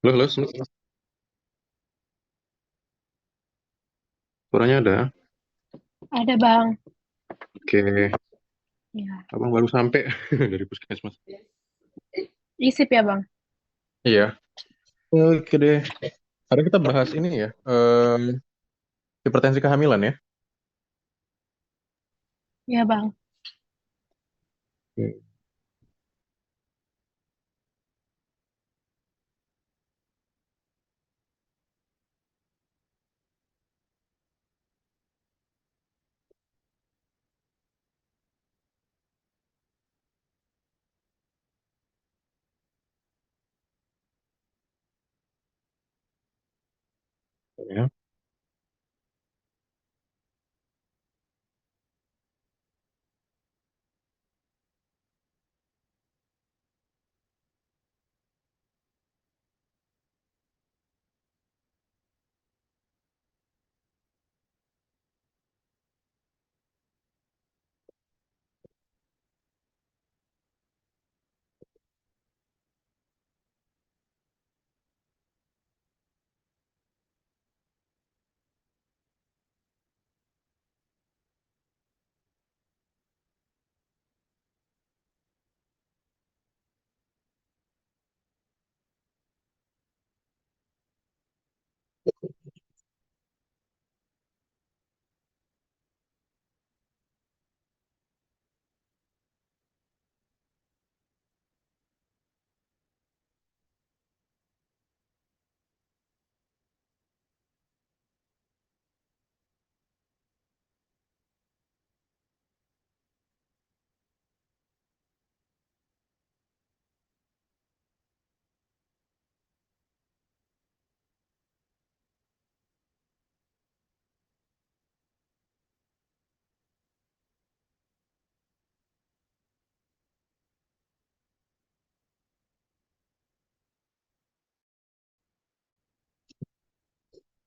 Halo, halo, suaranya ada. Ada bang, Oke, ya. abang baru sampai dari puskesmas. Isip ya bang. Iya, oke deh. Hari kita bahas ini ya, hipertensi kehamilan ya. Ya bang. Oke. Ya.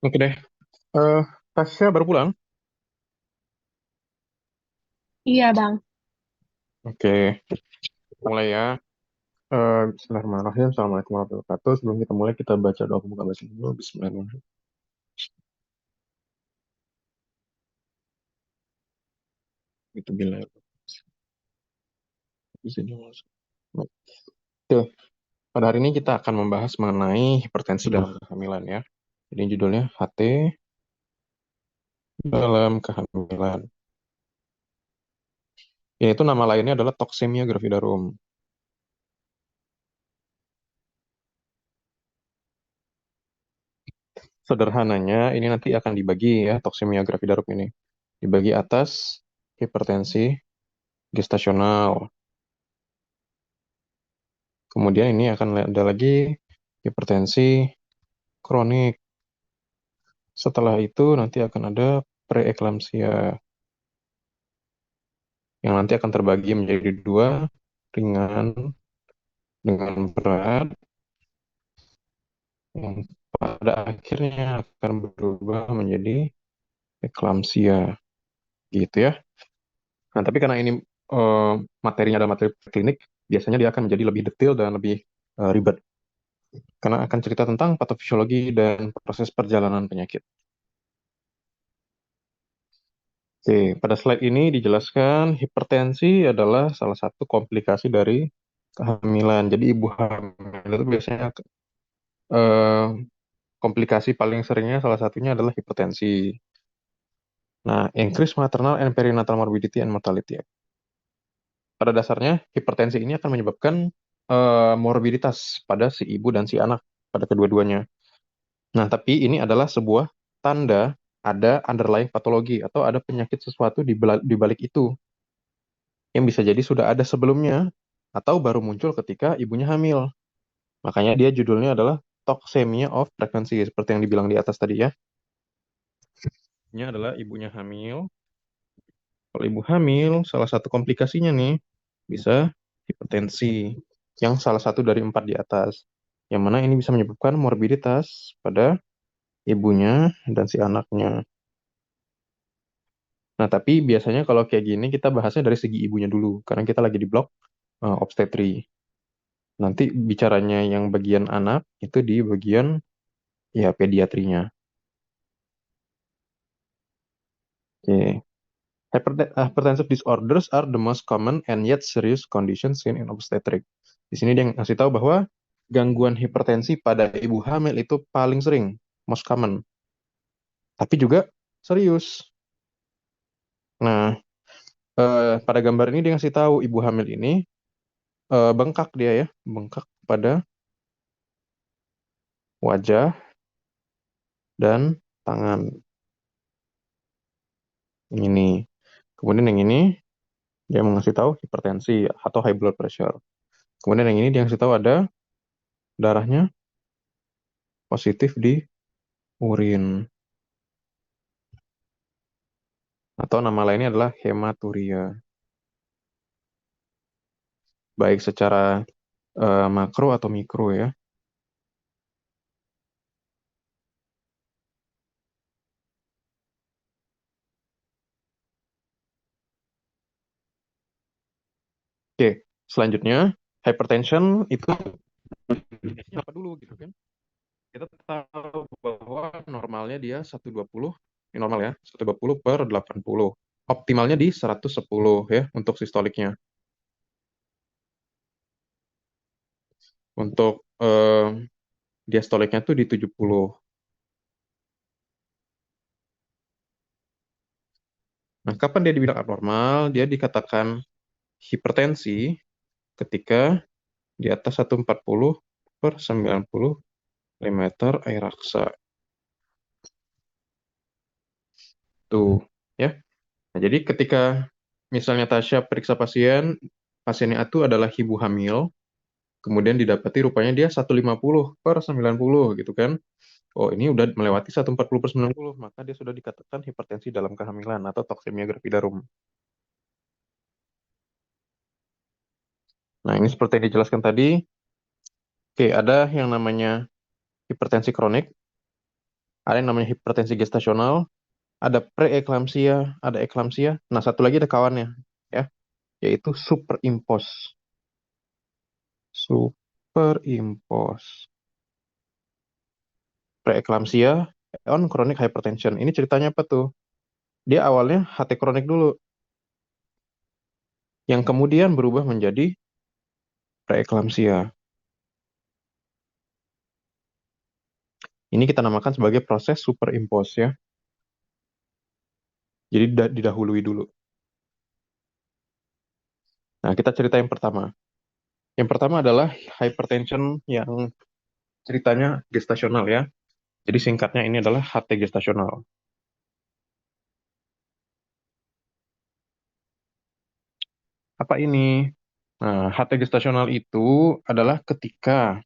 Oke deh. Eh, Tasya baru pulang. Iya bang. Oke, mulai ya. Bismillahirrahmanirrahim. Assalamualaikum warahmatullahi wabarakatuh. Sebelum kita mulai, kita baca doa pembuka bacaan dulu. Bismillahirrahmanirrahim. Itu bila bisa dimasuk. Oke, pada hari ini kita akan membahas mengenai hipertensi dalam kehamilan ya. Jadi judulnya HT dalam kehamilan. Yaitu nama lainnya adalah toksemia gravidarum. Sederhananya, ini nanti akan dibagi ya, toksemia gravidarum ini. Dibagi atas hipertensi gestasional. Kemudian ini akan ada lagi hipertensi kronik. Setelah itu nanti akan ada preeklamsia yang nanti akan terbagi menjadi dua, ringan dengan berat, yang pada akhirnya akan berubah menjadi eklamsia gitu ya. Nah, tapi karena ini eh, materinya adalah materi klinik, biasanya dia akan menjadi lebih detail dan lebih ribet. Karena akan cerita tentang patofisiologi dan proses perjalanan penyakit. Oke, pada slide ini dijelaskan hipertensi adalah salah satu komplikasi dari kehamilan. Jadi ibu hamil itu biasanya eh, komplikasi paling seringnya salah satunya adalah hipertensi. Nah, increase maternal and perinatal morbidity and mortality. Pada dasarnya, hipertensi ini akan menyebabkan morbiditas pada si ibu dan si anak, pada kedua-duanya. Nah, tapi ini adalah sebuah tanda ada underlying patologi atau ada penyakit sesuatu di balik itu yang bisa jadi sudah ada sebelumnya atau baru muncul ketika ibunya hamil. Makanya dia judulnya adalah toxemia of pregnancy, seperti yang dibilang di atas tadi ya. Ini adalah ibunya hamil. Kalau ibu hamil, salah satu komplikasinya nih bisa hipertensi yang salah satu dari empat di atas. Yang mana ini bisa menyebabkan morbiditas pada ibunya dan si anaknya. Nah, tapi biasanya kalau kayak gini kita bahasnya dari segi ibunya dulu, karena kita lagi di blok obstetri. Nanti bicaranya yang bagian anak itu di bagian ya pediatrinya. Oke. Hypertensive disorders are the most common and yet serious conditions seen in obstetric. Di sini dia ngasih tahu bahwa gangguan hipertensi pada ibu hamil itu paling sering, most common, tapi juga serius. Nah, pada gambar ini dia ngasih tahu ibu hamil ini bengkak dia ya, bengkak pada wajah dan tangan. Yang ini. Kemudian yang ini dia mengasih tahu hipertensi atau high blood pressure. Kemudian yang ini dia ngasih tahu ada darahnya positif di urin. Atau nama lainnya adalah hematuria. Baik secara makro atau mikro ya. Oke, selanjutnya hypertension itu apa dulu gitu kan? Kita tahu bahwa normalnya dia 120, ini normal ya, 120/80. Optimalnya di 110 ya untuk sistoliknya. Untuk diastoliknya tuh di 70. Nah, kapan dia dibilang abnormal? Dia dikatakan hipertensi ketika di atas 140/90 mm air raksa. Tuh, ya. Nah, jadi ketika misalnya Tasya periksa pasien, pasiennya itu adalah ibu hamil, kemudian didapati rupanya dia 150/90 gitu kan. Oh, ini udah melewati 140/90, maka dia sudah dikatakan hipertensi dalam kehamilan atau toksemia gravidarum. Nah, ini seperti yang dijelaskan tadi. Oke, ada yang namanya hipertensi kronik, ada yang namanya hipertensi gestasional, ada preeklamsia, ada eklamsia. Nah, satu lagi ada kawannya, ya, yaitu superimpos. Superimpos. Preeklamsia on chronic hypertension. Ini ceritanya apa tuh? Dia awalnya HT kronik dulu, yang kemudian berubah menjadi preeklamsia. Ini kita namakan sebagai proses superimpos ya. Jadi didahului dulu. Nah, kita cerita yang pertama. Yang pertama adalah hypertension yang ceritanya gestasional ya. Jadi singkatnya ini adalah HT gestasional. Apa ini? Nah, HT gestasional itu adalah ketika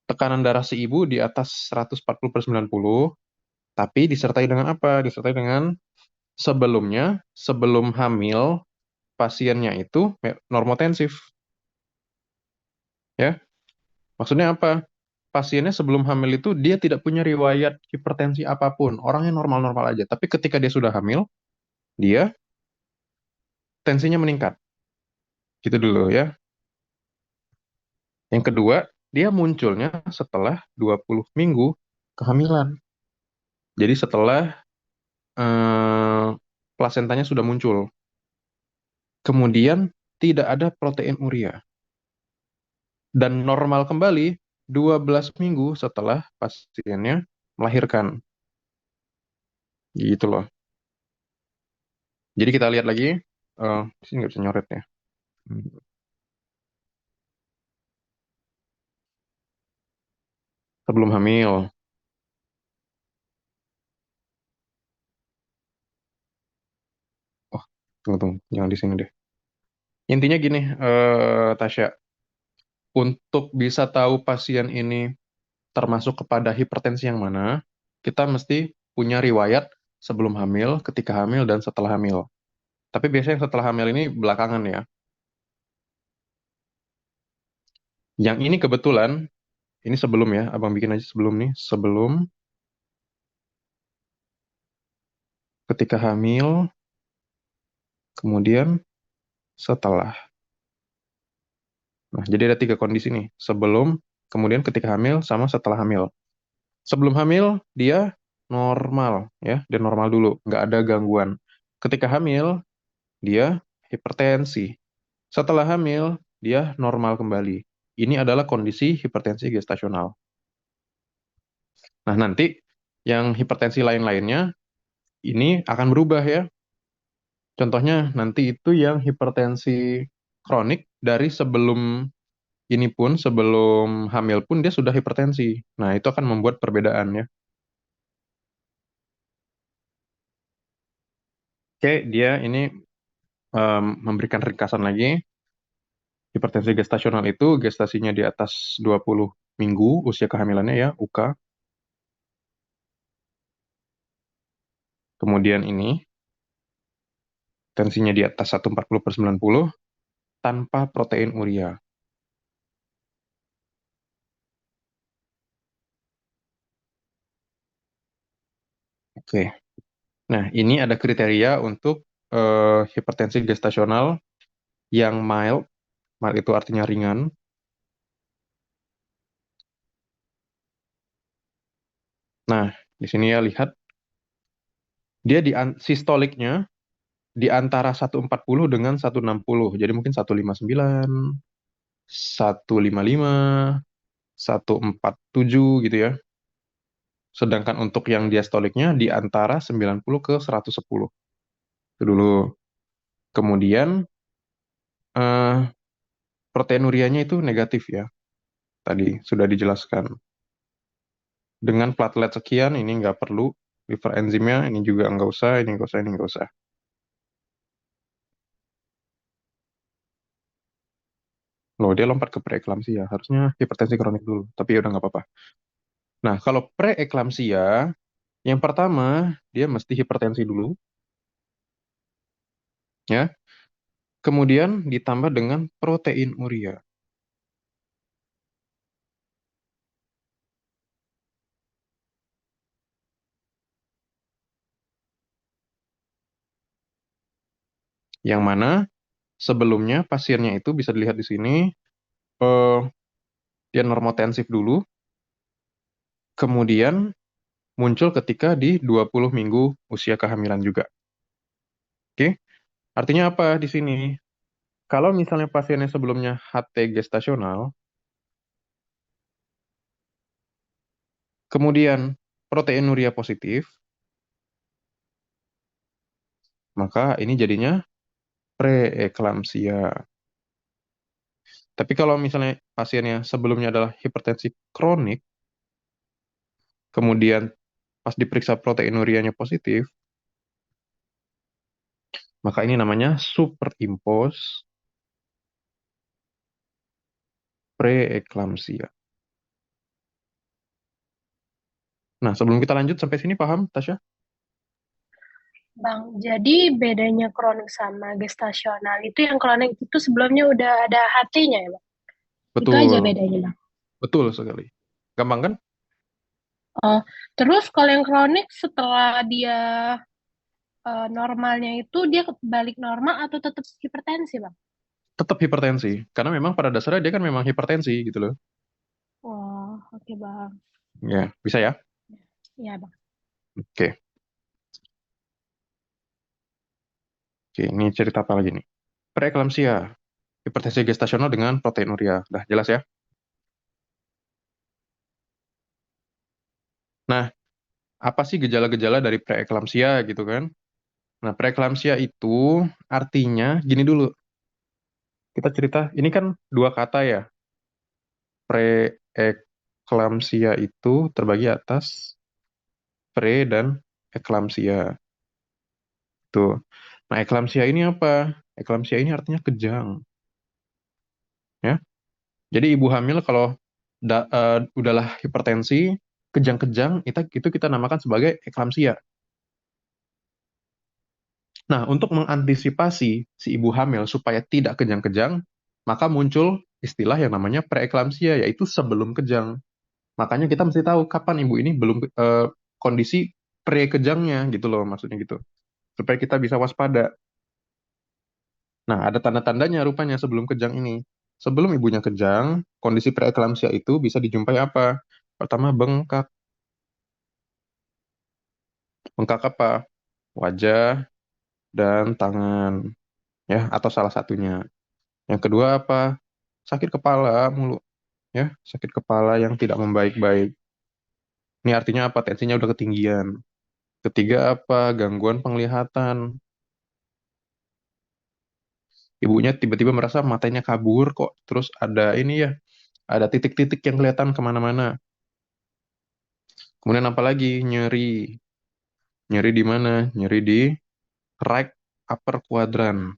tekanan darah si ibu di atas 140/90, tapi disertai dengan apa? Disertai dengan sebelum hamil, pasiennya itu normotensif. Ya, maksudnya apa? Pasiennya sebelum hamil itu dia tidak punya riwayat hipertensi apapun. Orangnya normal-normal aja. Tapi ketika dia sudah hamil, dia tensinya meningkat. Gitu dulu ya. Yang kedua, dia munculnya setelah 20 minggu kehamilan. Jadi setelah eh, plasentanya sudah muncul. Kemudian tidak ada protein urea. Dan normal kembali 12 minggu setelah pasiennya melahirkan. Gitu loh. Jadi kita lihat lagi. Di sini nggak bisa nyoret ya. Sebelum hamil. Oh, tunggu, tunggu. Jangan di sini deh. Intinya gini, Tasya. Untuk bisa tahu pasien ini termasuk kepada hipertensi yang mana, kita mesti punya riwayat sebelum hamil, ketika hamil, dan setelah hamil. Tapi biasanya yang setelah hamil ini belakangan ya. Yang ini kebetulan, ini sebelum ya, abang bikin aja sebelum nih. Sebelum, ketika hamil, kemudian setelah. Nah, jadi ada tiga kondisi nih. Sebelum, kemudian ketika hamil, sama setelah hamil. Sebelum hamil, dia normal, ya. Dia normal dulu, nggak ada gangguan. Ketika hamil, dia hipertensi. Setelah hamil, dia normal kembali. Ini adalah kondisi hipertensi gestasional. Nah, nanti yang hipertensi lain-lainnya ini akan berubah ya. Contohnya nanti itu yang hipertensi kronik dari sebelum ini pun, sebelum hamil pun dia sudah hipertensi. Nah, itu akan membuat perbedaan ya. Oke, dia ini memberikan ringkasan lagi. Hipertensi gestasional itu gestasinya di atas 20 minggu usia kehamilannya ya, UK. Kemudian ini tensinya di atas 140/90 tanpa protein urea. Oke. Nah, ini ada kriteria untuk hipertensi gestasional yang mild. Mild itu artinya ringan. Nah, di sini ya lihat dia di sistoliknya di antara 140 dengan 160. Jadi mungkin 159, 155, 147 gitu ya. Sedangkan untuk yang diastoliknya di antara 90 ke 110. Itu dulu. Kemudian eh, proteinurianya itu negatif ya. Tadi sudah dijelaskan. Dengan platelet sekian ini nggak perlu. Liver enzimnya ini juga nggak usah, ini nggak usah, ini nggak usah. Loh, dia lompat ke preeklamsia. Harusnya hipertensi kronik dulu. Tapi ya udah nggak apa-apa. Nah, kalau preeklamsia, yang pertama, dia mesti hipertensi dulu, ya. Kemudian ditambah dengan protein urea. Yang mana sebelumnya pasiennya itu bisa dilihat di sini, eh, dia normotensif dulu, kemudian muncul ketika di 20 minggu usia kehamilan juga. Oke, artinya apa di sini? Kalau misalnya pasiennya sebelumnya HT gestasional, kemudian proteinuria positif, maka ini jadinya preeklamsia. Tapi kalau misalnya pasiennya sebelumnya adalah hipertensi kronik, kemudian pas diperiksa proteinurianya positif, maka ini namanya superimpos preeklamsia. Nah, sebelum kita lanjut sampai sini paham, Tasya? Bang, jadi bedanya kronik sama gestasional itu yang kronik itu sebelumnya udah ada HT-nya ya, Bang? Itu aja Betul, bedanya, Bang. betul sekali. Gampang kan? Oh, terus kalau yang kronik setelah dia normalnya itu dia balik normal atau tetap hipertensi, Bang? Tetap hipertensi. Karena memang pada dasarnya dia kan memang hipertensi gitu loh. Oh, oke, Bang. Ya, bisa ya? Ya, Bang. Oke. Oke, ini cerita apa lagi nih? Preeklamsia, hipertensi gestasional dengan proteinuria. Dah jelas ya? Nah, apa sih gejala-gejala dari preeklamsia gitu kan? Nah, preeklamsia itu artinya gini dulu. Kita cerita, ini kan dua kata ya. Preeklamsia itu terbagi atas pre dan eklamsia. Tuh. Nah, eklamsia ini apa? Eklamsia ini artinya kejang, ya. Jadi ibu hamil kalau udahlah hipertensi, kejang-kejang, itu kita namakan sebagai eklamsia. Nah, untuk mengantisipasi si ibu hamil supaya tidak kejang-kejang, maka muncul istilah yang namanya preeklamsia, yaitu sebelum kejang. Makanya kita mesti tahu kapan ibu ini belum kondisi pre-kejangnya gitu loh, maksudnya gitu. Supaya kita bisa waspada. Nah, ada tanda-tandanya rupanya sebelum kejang ini. Sebelum ibunya kejang, kondisi preeklamsia itu bisa dijumpai apa? Pertama, bengkak. Bengkak apa? Wajah dan tangan, ya, atau salah satunya. Yang kedua apa? Sakit kepala mulu, ya, sakit kepala yang tidak membaik-baik. Ini artinya apa? Tensinya udah ketinggian. Ketiga apa? Gangguan penglihatan. Ibunya tiba-tiba merasa matanya kabur kok. Terus ada ini ya, ada titik-titik yang kelihatan kemana-mana. Kemudian apa lagi? Nyeri. Nyeri di mana? Nyeri di right upper quadrant.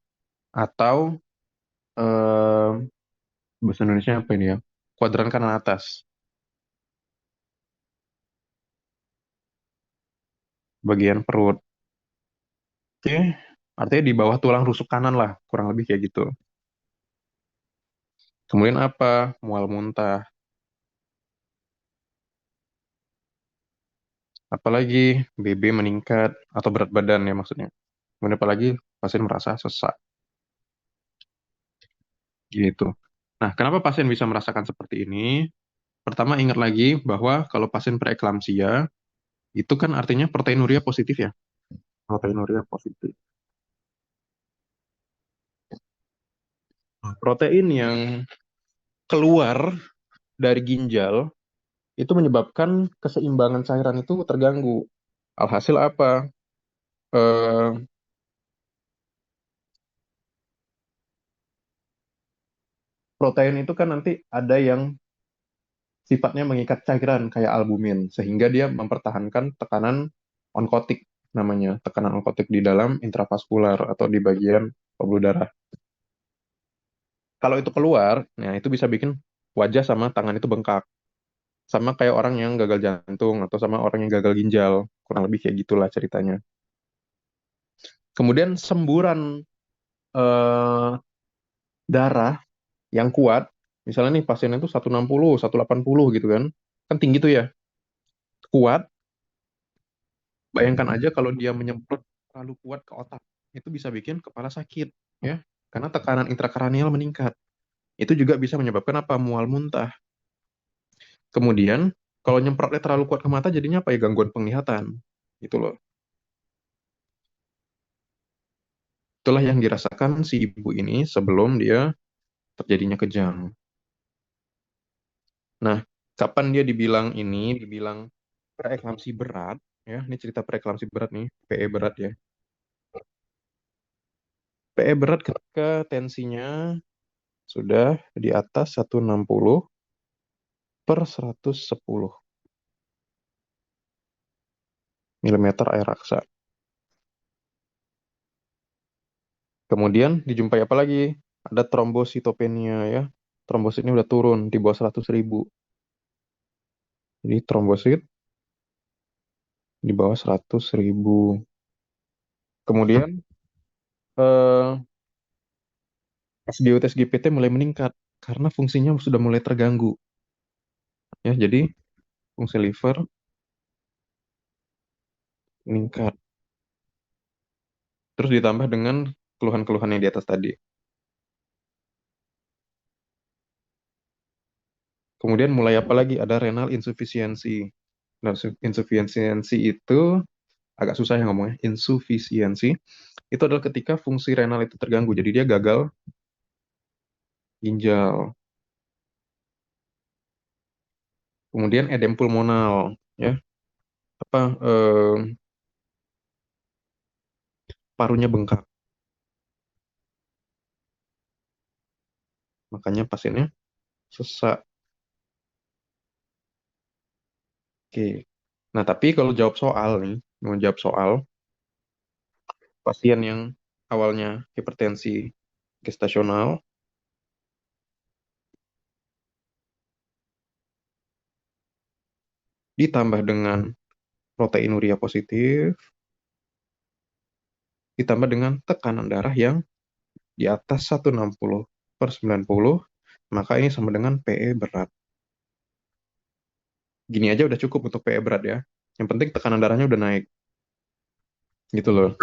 Atau eh, bahasa Indonesia apa ini ya? Kuadran kanan atas. Bagian perut. Oke. Artinya di bawah tulang rusuk kanan lah. Kurang lebih kayak gitu. Kemudian apa? Mual muntah. Apalagi BB meningkat atau berat badan ya maksudnya. Kemudian apalagi pasien merasa sesak gitu. Nah, kenapa pasien bisa merasakan seperti ini? Pertama, ingat lagi bahwa kalau pasien preeklamsia, itu kan artinya proteinuria positif ya. Proteinuria positif. Nah, protein yang keluar dari ginjal itu menyebabkan keseimbangan cairan itu terganggu. Alhasil apa? Eh, protein itu kan nanti ada yang sifatnya mengikat cairan kayak albumin, sehingga dia mempertahankan tekanan onkotik namanya, tekanan onkotik di dalam intravaskular atau di bagian pembuluh darah. Kalau itu keluar, nah itu bisa bikin wajah sama tangan itu bengkak. Sama kayak orang yang gagal jantung atau sama orang yang gagal ginjal. Kurang lebih kayak gitulah ceritanya. Kemudian semburan eh, darah yang kuat, misalnya nih pasien itu 160, 180 gitu kan. Kan tinggi tuh ya. Kuat, bayangkan aja kalau dia menyemprot terlalu kuat ke otak. Itu bisa bikin kepala sakit, ya. Karena tekanan intrakranial meningkat. Itu juga bisa menyebabkan apa? Mual muntah. Kemudian, kalau nyemprotnya terlalu kuat ke mata, jadinya apa ya? Gangguan penglihatan. Gitu loh. Itulah yang dirasakan si ibu ini sebelum dia terjadinya kejang. Nah, kapan dia dibilang ini, dibilang preeklamsi berat, ya, ini cerita preeklamsi berat nih, PE berat ya. PE berat ketika tensinya sudah di atas 160 per 110 milimeter air raksa. Kemudian dijumpai apa lagi? Ada trombositopenia ya. Trombositnya udah turun di bawah 100.000. Jadi trombosit di bawah 100.000. Kemudian eh, SGO-tes GPT mulai meningkat karena fungsinya sudah mulai terganggu. Ya, jadi fungsi liver meningkat. Terus ditambah dengan keluhan-keluhan yang di atas tadi. Kemudian mulai apa lagi? Ada renal insufficiency. Nah, insufficiency itu agak susah ya ngomongnya. Insufficiency itu adalah ketika fungsi renal itu terganggu. Jadi dia gagal ginjal. Kemudian edem pulmonal, ya, apa parunya bengkak. Makanya pasiennya sesak. Oke. Nah, tapi kalau jawab soal nih, mau jawab soal pasien yang awalnya hipertensi gestasional ditambah dengan proteinuria positif, ditambah dengan tekanan darah yang di atas 160 per 90, maka ini sama dengan PE berat. Gini aja udah cukup untuk PE berat ya. Yang penting tekanan darahnya udah naik. Gitu loh.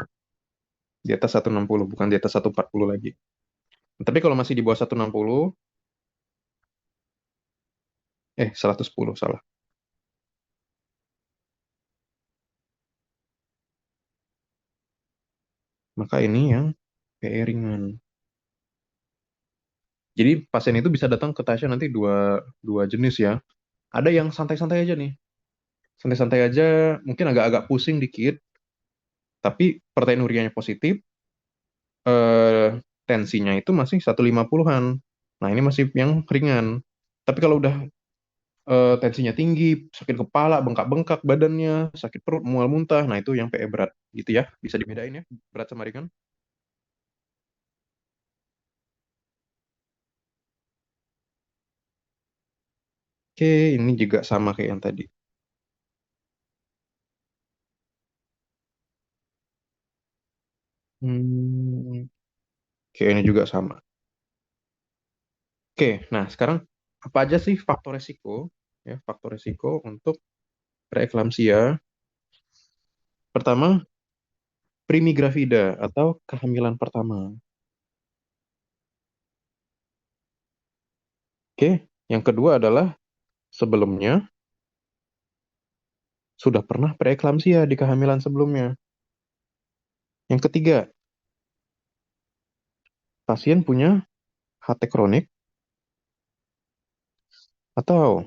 Di atas 160, bukan di atas 140 lagi. Tapi kalau masih di bawah 160, 110 salah. Maka ini yang PE ringan. Jadi pasien itu bisa datang ke Tasya nanti dua, dua jenis ya. Ada yang santai-santai aja nih. Santai-santai aja, mungkin agak-agak pusing dikit, tapi proteinurianya positif, eh, tensinya itu masih 150-an. Nah, ini masih yang ringan. Tapi kalau udah tensinya tinggi, sakit kepala, bengkak-bengkak badannya, sakit perut, mual muntah, nah itu yang PE berat gitu ya. Bisa dibedain ya, berat sama ringan. Oke, ini juga sama kayak yang tadi. Hmm, oke, ini juga sama. Oke, nah sekarang apa aja sih faktor resiko ya, faktor resiko untuk preeklamsia? Pertama, primigravida atau kehamilan pertama. Oke, yang kedua adalah sebelumnya sudah pernah preeklamsia di kehamilan sebelumnya. Yang ketiga, pasien punya HT kronik atau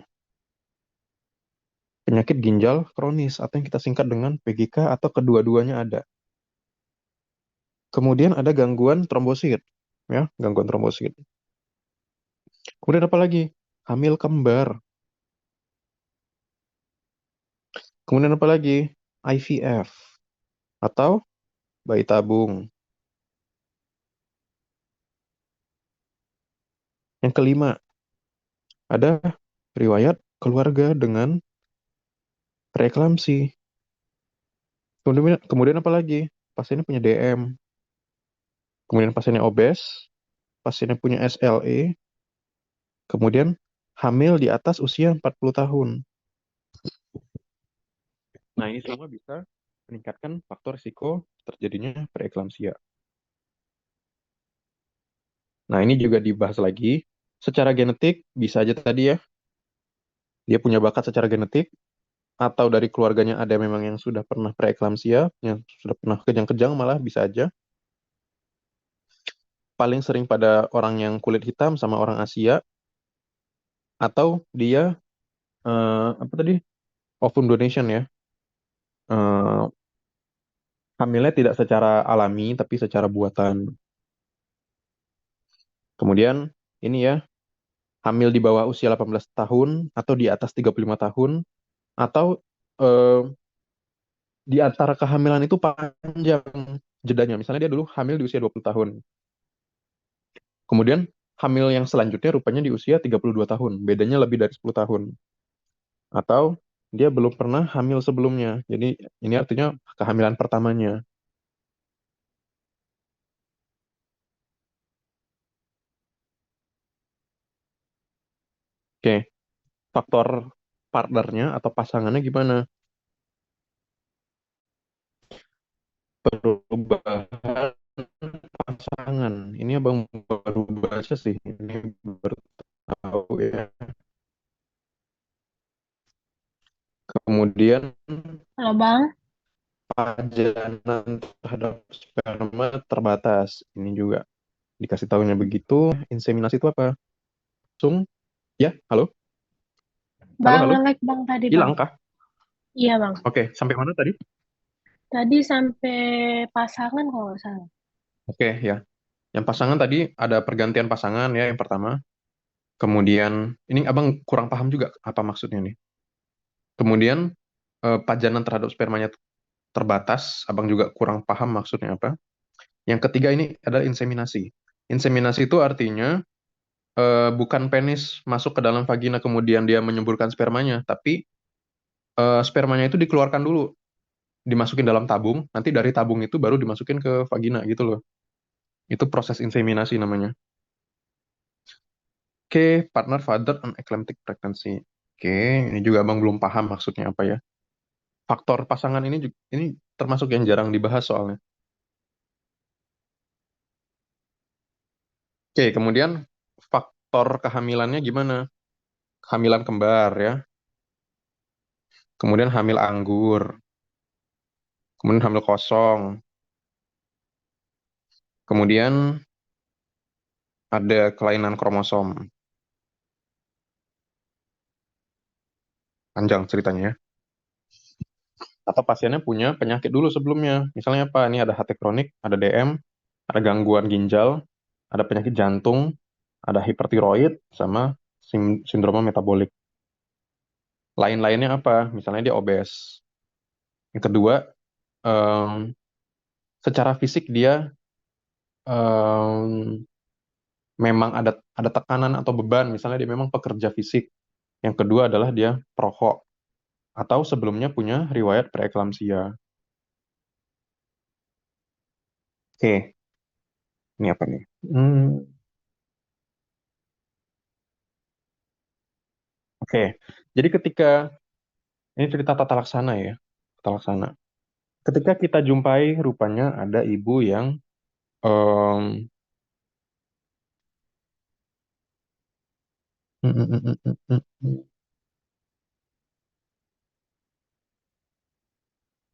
penyakit ginjal kronis atau yang kita singkat dengan PGK atau kedua-duanya ada. Kemudian ada gangguan trombosit, ya, gangguan trombosit. Kemudian apa lagi? Hamil kembar. Kemudian apa lagi? IVF atau bayi tabung. Yang kelima, ada riwayat keluarga dengan preeklamsi. Kemudian apa lagi? Pasiennya punya DM. Kemudian pasiennya obes, pasiennya punya SLE, kemudian hamil di atas usia 40 tahun. Nah, ini semua bisa meningkatkan faktor risiko terjadinya preeklamsia. Nah, ini juga dibahas lagi. Secara genetik, bisa aja tadi ya, dia punya bakat secara genetik, atau dari keluarganya ada memang yang sudah pernah preeklamsia, yang sudah pernah kejang-kejang malah bisa aja. Paling sering pada orang yang kulit hitam sama orang Asia, atau dia, apa tadi, ovum donation ya, Eh, hamilnya tidak secara alami, tapi secara buatan. Kemudian, ini ya, hamil di bawah usia 18 tahun, atau di atas 35 tahun, atau eh, di antara kehamilan itu panjang jedanya. Misalnya dia dulu hamil di usia 20 tahun. Kemudian hamil yang selanjutnya rupanya di usia 32 tahun. Bedanya lebih dari 10 tahun. Atau dia belum pernah hamil sebelumnya. Jadi ini artinya kehamilan pertamanya. Oke, faktor partnernya atau pasangannya gimana? Perubahan pasangan. Ini abang baru baca sih. Ini baru tahu ya. Kemudian Halo Bang, pajanan terhadap sperma terbatas. Ini juga dikasih tahunya begitu. Inseminasi itu apa? Langsung, ya, halo, halo, Bang halo, nge-lag Bang tadi Bang. hilang kah? Iya Bang, Oke, sampai mana tadi? tadi sampai pasangan kalau nggak salah. Oke, ya. Yang pasangan tadi ada pergantian pasangan ya yang pertama. Kemudian, ini abang kurang paham juga apa maksudnya nih. Kemudian, pajanan terhadap spermanya terbatas. Abang juga kurang paham maksudnya apa. Yang ketiga ini adalah inseminasi. Inseminasi itu artinya bukan penis masuk ke dalam vagina kemudian dia menyemburkan spermanya, tapi spermanya itu dikeluarkan dulu, dimasukin dalam tabung, nanti dari tabung itu baru dimasukin ke vagina gitu loh. Itu proses inseminasi namanya. Oke, partner father and eclamptic pregnancy. Oke, ini juga abang belum paham maksudnya apa ya. Faktor pasangan ini ini termasuk yang jarang dibahas soalnya. Oke, kemudian faktor kehamilannya gimana? hamilan kembar ya, kemudian hamil anggur, kemudian hamil kosong, kemudian ada kelainan kromosom. Panjang ceritanya ya. Atau pasiennya punya penyakit dulu sebelumnya. Misalnya apa? Ini ada HT kronik, ada DM, ada gangguan ginjal, ada penyakit jantung, ada hipertiroid, sama sindroma metabolik. Lain-lainnya apa? Misalnya dia obes. Yang kedua, em, secara fisik dia em, memang ada tekanan atau beban. Misalnya dia memang pekerja fisik. Yang kedua adalah dia perokok atau sebelumnya punya riwayat preeklamsia. Oke, ini apa nih? Oke, jadi ketika ini cerita tata laksana ya, tata laksana. Ketika kita jumpai, rupanya ada ibu yang em, mm, mm, mm, mm, mm, mm, mm.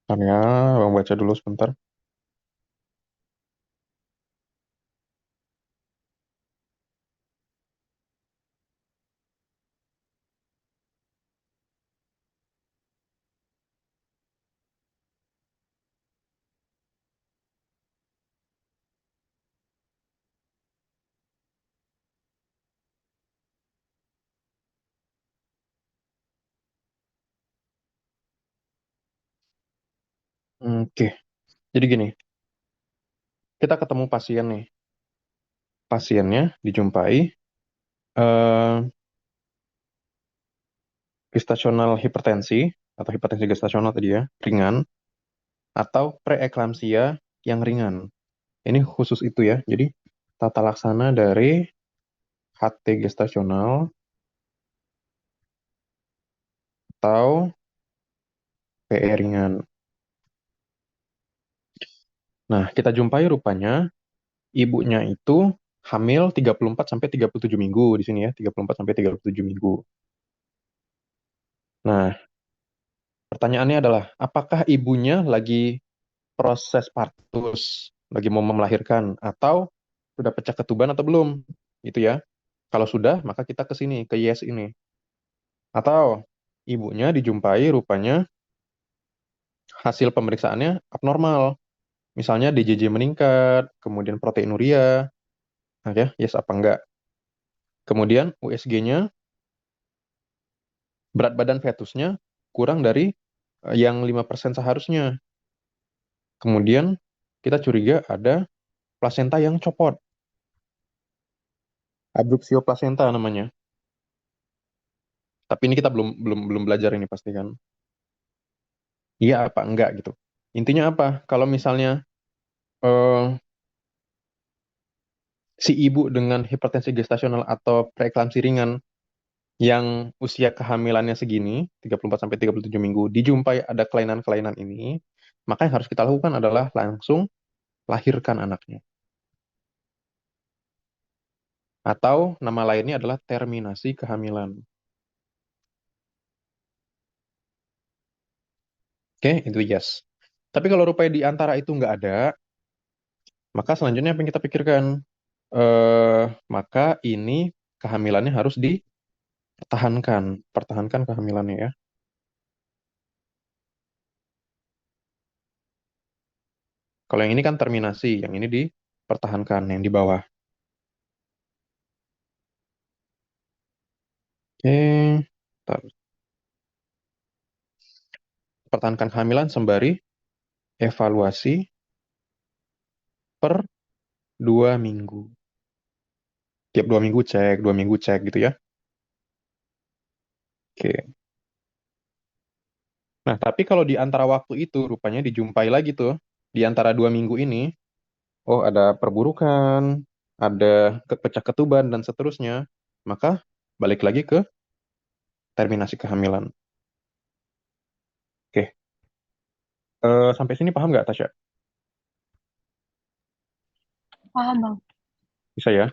Bentar ya, bang baca dulu sebentar. Oke, jadi gini, kita ketemu pasien nih. Pasiennya dijumpai eh, gestasional hipertensi atau hipertensi gestasional tadi ya, ringan atau preeklamsia yang ringan. Ini khusus itu ya. Jadi tata laksana dari HT gestasional atau PE ringan. Nah, kita jumpai rupanya ibunya itu hamil 34 sampai 37 minggu di sini ya, 34 sampai 37 minggu. Nah, pertanyaannya adalah apakah ibunya lagi proses partus, lagi mau melahirkan atau sudah pecah ketuban atau belum? Itu ya. Kalau sudah, maka kita ke sini, ke yes ini. Atau ibunya dijumpai rupanya hasil pemeriksaannya abnormal. Misalnya DJJ meningkat, kemudian proteinuria, nah ya, yes apa enggak. Kemudian USG-nya, berat badan fetusnya kurang dari yang 5% seharusnya. Kemudian kita curiga ada plasenta yang copot, abrupsio plasenta namanya. Tapi ini kita belum belum belum belajar ini pasti kan. Iya apa enggak gitu. Intinya apa? Kalau misalnya eh, si ibu dengan hipertensi gestasional atau preeklamsi ringan yang usia kehamilannya segini, 34 sampai 37 minggu, dijumpai ada kelainan-kelainan ini, maka yang harus kita lakukan adalah langsung lahirkan anaknya. Atau nama lainnya adalah terminasi kehamilan. Oke, itu yes. Tapi kalau rupanya di antara itu nggak ada, maka selanjutnya apa yang kita pikirkan? Maka ini kehamilannya harus dipertahankan, pertahankan kehamilannya ya. Kalau yang ini kan terminasi, yang ini dipertahankan, yang di bawah. Oke, bentar. Pertahankan kehamilan sembari evaluasi per 2 minggu. Tiap 2 minggu cek, 2 minggu cek gitu ya. Oke. Nah, tapi kalau di antara waktu itu rupanya dijumpai lagi tuh, di antara 2 minggu ini, oh ada perburukan, ada kepecah ketuban dan seterusnya, maka balik lagi ke terminasi kehamilan. Oke, sampai sini paham nggak Tasya? Paham, Bang. Bisa ya?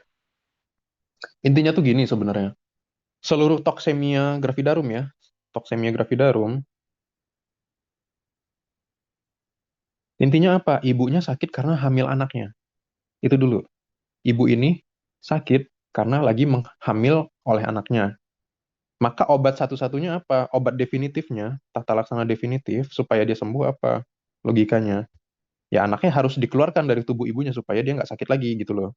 Intinya tuh gini sebenarnya. seluruh toksemia gravidarum ya. Toksemia gravidarum. Intinya apa? Ibunya sakit karena hamil anaknya. Itu dulu. Ibu ini sakit karena lagi menghamil oleh anaknya. Maka obat satu-satunya apa? Obat definitifnya, tata laksana definitif supaya dia sembuh apa? Logikanya. Ya anaknya harus dikeluarkan dari tubuh ibunya supaya dia nggak sakit lagi gitu loh.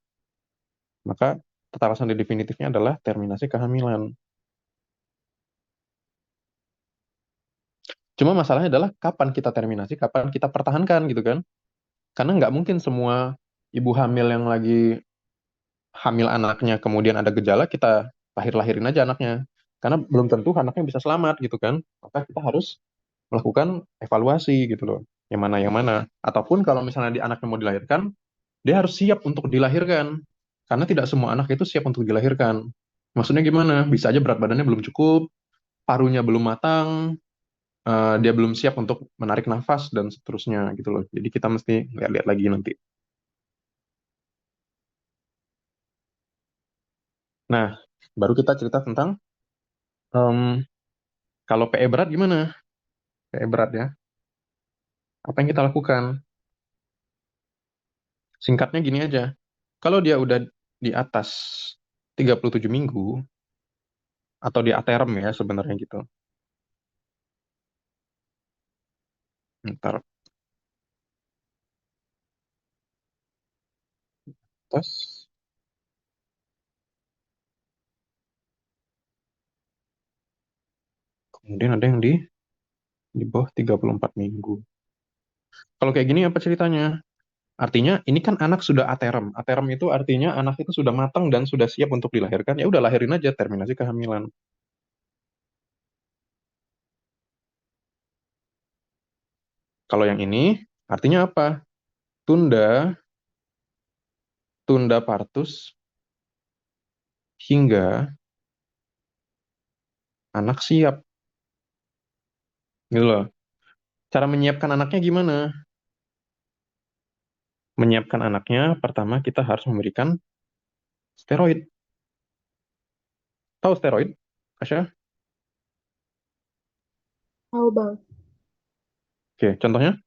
Maka tata laksana definitifnya adalah terminasi kehamilan. Cuma masalahnya adalah kapan kita terminasi, kapan kita pertahankan gitu kan. Karena nggak mungkin semua ibu hamil yang lagi hamil anaknya kemudian ada gejala kita lahir-lahirin aja anaknya. Karena belum tentu anaknya bisa selamat gitu kan. Maka kita harus melakukan evaluasi gitu loh. Yang mana. Ataupun kalau misalnya di anaknya mau dilahirkan, dia harus siap untuk dilahirkan. Karena tidak semua anak itu siap untuk dilahirkan. Maksudnya gimana? Bisa aja berat badannya belum cukup, parunya belum matang, dia belum siap untuk menarik nafas dan seterusnya gitu loh. Jadi kita mesti lihat-lihat lagi nanti. Nah, baru kita cerita tentang em, kalau PE berat gimana? PE berat ya. Apa yang kita lakukan? Singkatnya gini aja. Kalau dia udah di atas 37 minggu atau di aterem ya sebenarnya gitu. Ntar atas, kemudian ada yang di bawah 34 minggu. Kalau kayak gini apa ceritanya? Artinya ini kan anak sudah aterem. Aterem itu artinya anak itu sudah matang dan sudah siap untuk dilahirkan. Ya udah lahirin aja terminasi kehamilan. Kalau yang ini artinya apa? Tunda, tunda partus hingga anak siap. Gitu loh. Cara menyiapkan anaknya gimana? Menyiapkan anaknya, pertama kita harus memberikan steroid. Tahu steroid, Asya? Tahu bang. Oke, contohnya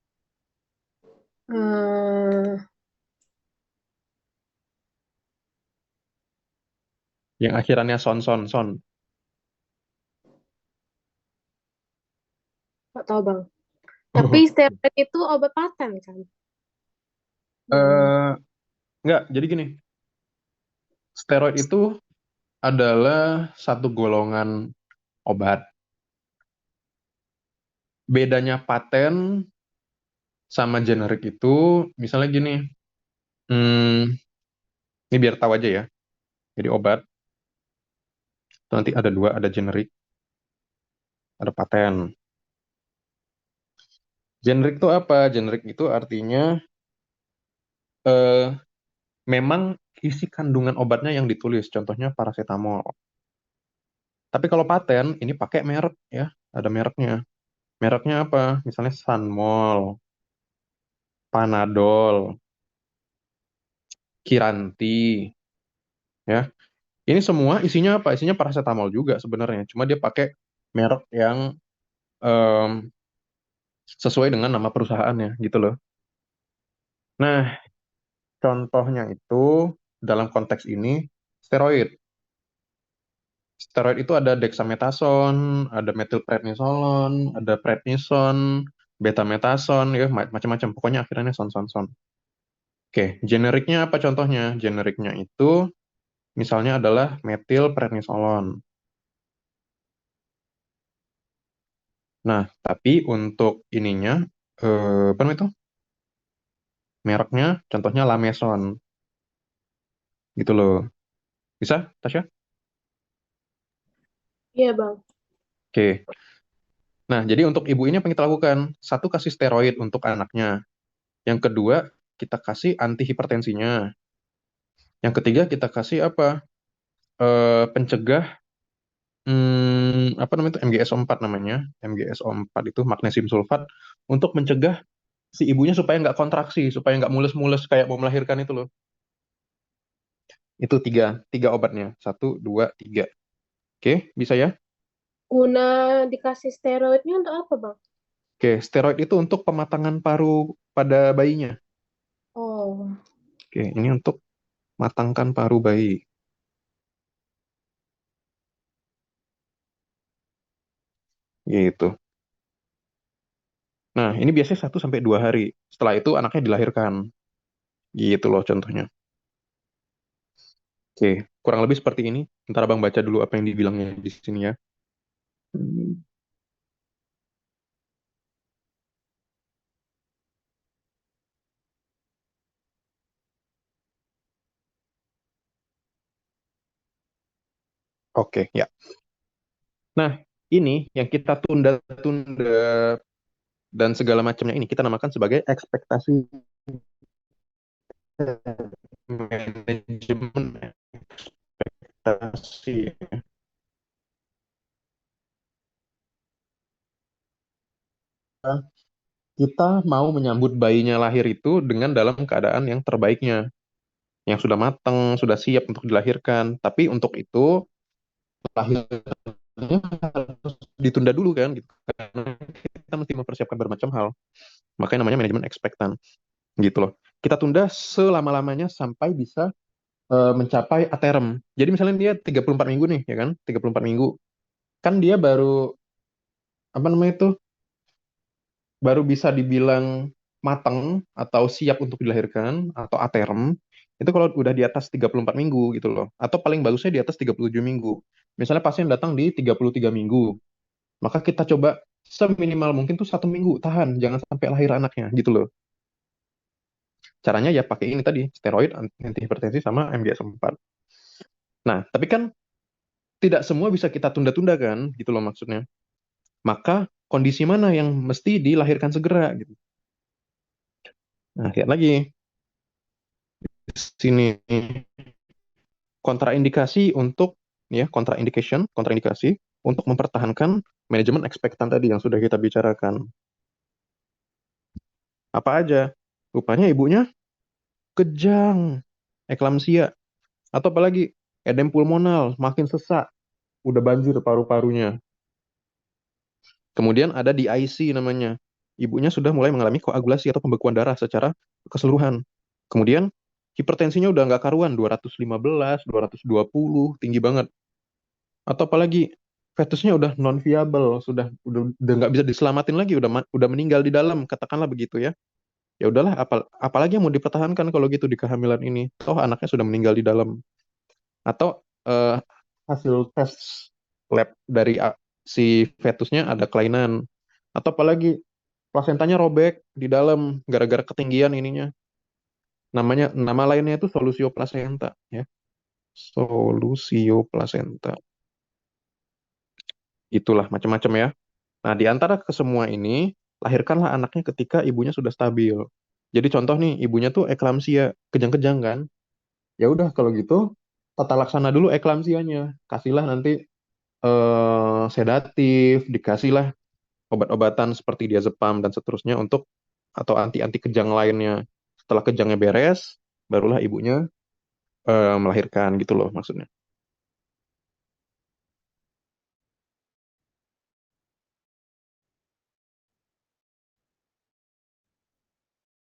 Eh, yang akhirannya son son son. nggak tahu bang. Tapi steroid itu obat paten kan? Hmm. Eh, enggak, jadi gini, steroid itu adalah satu golongan obat. Bedanya paten sama generik itu, misalnya gini, hmm, ini biar tahu aja ya. Jadi obat, itu nanti ada dua, ada generik, ada paten. Generik itu apa? Generik itu artinya eh, memang isi kandungan obatnya yang ditulis, contohnya paracetamol. Tapi kalau paten, ini pakai merek ya, ada mereknya. Mereknya apa? Misalnya Sunmol, Panadol, Kiranti, ya. Ini semua isinya apa? Isinya paracetamol juga sebenarnya. Cuma dia pakai merek yang em, sesuai dengan nama perusahaannya gitu loh. Nah, contohnya itu dalam konteks ini steroid. Steroid itu ada dexamethasone, ada methylprednisolone, ada prednison, betamethasone, ya macam-macam. Pokoknya akhirnya son. Oke, generiknya apa contohnya? Generiknya itu misalnya adalah methylprednisolone. Nah, tapi untuk ininya, apa namanya itu? Mereknya, contohnya Lameson, gitu loh. Bisa, Tasya? Iya bang. Oke. Nah, jadi untuk ibu ini apa yang kita lakukan? Satu, kasih steroid untuk anaknya. Yang kedua, kita kasih antihipertensinya. Yang ketiga, kita kasih apa? Pencegah, apa namanya itu? MgSO4 namanya. MgSO4 itu magnesium sulfat untuk mencegah si ibunya supaya nggak kontraksi, supaya nggak mules-mules kayak mau melahirkan itu loh. Itu tiga obatnya. Satu, dua, tiga. Oke, bisa ya? Guna dikasih steroidnya untuk apa, Bang? Oke, steroid itu untuk pematangan paru pada bayinya. Oh, Oke, ini untuk matangkan paru bayi. Gitu. Nah, ini biasanya 1 sampai 2 hari. Setelah itu anaknya dilahirkan. Gitu loh contohnya. Oke, kurang lebih seperti ini. Ntar abang baca dulu apa yang dibilangnya di sini ya. Hmm, Oke, ya. Nah, ini yang kita tunda-tunda dan segala macamnya ini kita namakan sebagai ekspektasi manajemen ekspektasi. Kita mau menyambut bayinya lahir itu dengan dalam keadaan yang terbaiknya, yang sudah matang, sudah siap untuk dilahirkan. Tapi untuk itu lahirnya harus ditunda dulu kan, gitu. Karena kita mesti mempersiapkan bermacam hal. Makanya namanya manajemen ekspektan, gitu loh. Kita tunda selama-lamanya sampai bisa mencapai aterem. Jadi misalnya dia 34 minggu nih, ya kan? 34 minggu. Kan dia baru, apa namanya itu, baru bisa dibilang matang atau siap untuk dilahirkan atau aterem itu kalau udah di atas 34 minggu gitu loh. Atau paling bagusnya di atas 37 minggu. Misalnya pasien datang di 33 minggu, maka kita coba seminimal mungkin tuh 1 minggu tahan, jangan sampai lahir anaknya gitu loh. Caranya ya pakai ini tadi, steroid, anti hipertensi sama MGS 4. Nah, tapi kan tidak semua bisa kita tunda-tunda kan, gitu loh maksudnya. Maka kondisi mana yang mesti dilahirkan segera gitu. Nah, lihat lagi sini kontraindikasi untuk ya kontraindikasi untuk mempertahankan manajemen ekspektan tadi yang sudah kita bicarakan. Apa aja? Rupanya ibunya kejang, eklamsia, atau apalagi edem pulmonal, makin sesak, udah banjir paru-parunya. Kemudian ada DIC namanya. Ibunya sudah mulai mengalami koagulasi atau pembekuan darah secara keseluruhan. Kemudian hipertensinya udah nggak karuan, 215, 220, tinggi banget. Atau apalagi fetusnya udah non viable, udah nggak bisa diselamatin lagi, udah meninggal di dalam, katakanlah begitu ya. Ya udahlah, apalagi yang mau dipertahankan kalau gitu di kehamilan ini. Toh anaknya sudah meninggal di dalam. Atau hasil tes lab dari si fetusnya ada kelainan. Atau apalagi plasentanya robek di dalam gara-gara ketinggian ininya. Nama lainnya itu solusio plasenta ya. Solusio plasenta. Itulah macam-macam ya. Nah, di antara kesemua ini, lahirkanlah anaknya ketika ibunya sudah stabil. Jadi contoh nih, ibunya tuh eklamsia, kejang-kejang kan? Ya udah kalau gitu, tata laksana dulu eklamsianya. Kasihlah nanti sedatif, dikasihlah obat-obatan seperti diazepam dan seterusnya untuk atau anti-anti kejang lainnya. Setelah kejangnya beres, barulah ibunya melahirkan gitu loh maksudnya.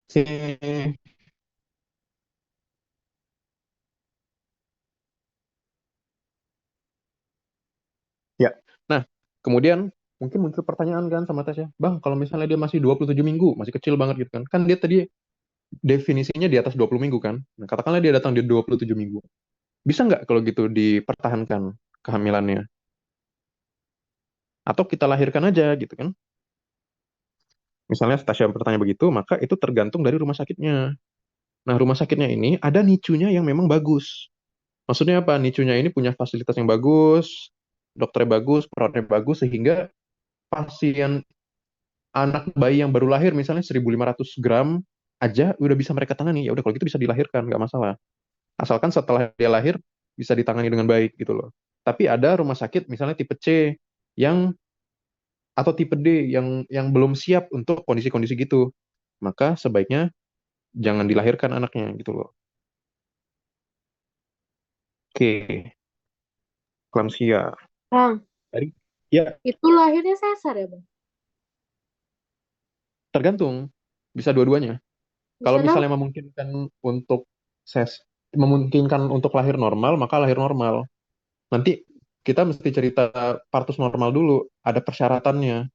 Oke. Ya. Nah, kemudian mungkin muncul pertanyaan kan sama Tasya, Bang, kalau misalnya dia masih 27 minggu, masih kecil banget gitu kan. Kan dia tadi definisinya di atas 20 minggu kan. Nah, katakanlah dia datang di 27 minggu. Bisa nggak kalau gitu dipertahankan kehamilannya? Atau kita lahirkan aja gitu kan. Misalnya Tasya bertanya begitu, maka itu tergantung dari rumah sakitnya. Nah, rumah sakitnya ini ada nicunya yang memang bagus. Maksudnya apa? Nicunya ini punya fasilitas yang bagus, dokternya bagus, perawatnya bagus, sehingga pasien anak bayi yang baru lahir misalnya 1.500 gram aja udah bisa mereka tangani. Ya udah kalau gitu bisa dilahirkan, nggak masalah. Asalkan setelah dia lahir bisa ditangani dengan baik gitu loh. Tapi ada rumah sakit misalnya tipe C yang atau tipe D yang belum siap untuk kondisi-kondisi gitu. Maka sebaiknya jangan dilahirkan anaknya gitu loh. Oke, eklamsia. Bang, Tadi, ya itu lahirnya sesar ya, Bang? tergantung, bisa dua-duanya. Kalau Bisa kenapa? misalnya untuk ses memungkinkan untuk lahir normal, maka lahir normal. Nanti kita mesti cerita partus normal dulu, ada persyaratannya,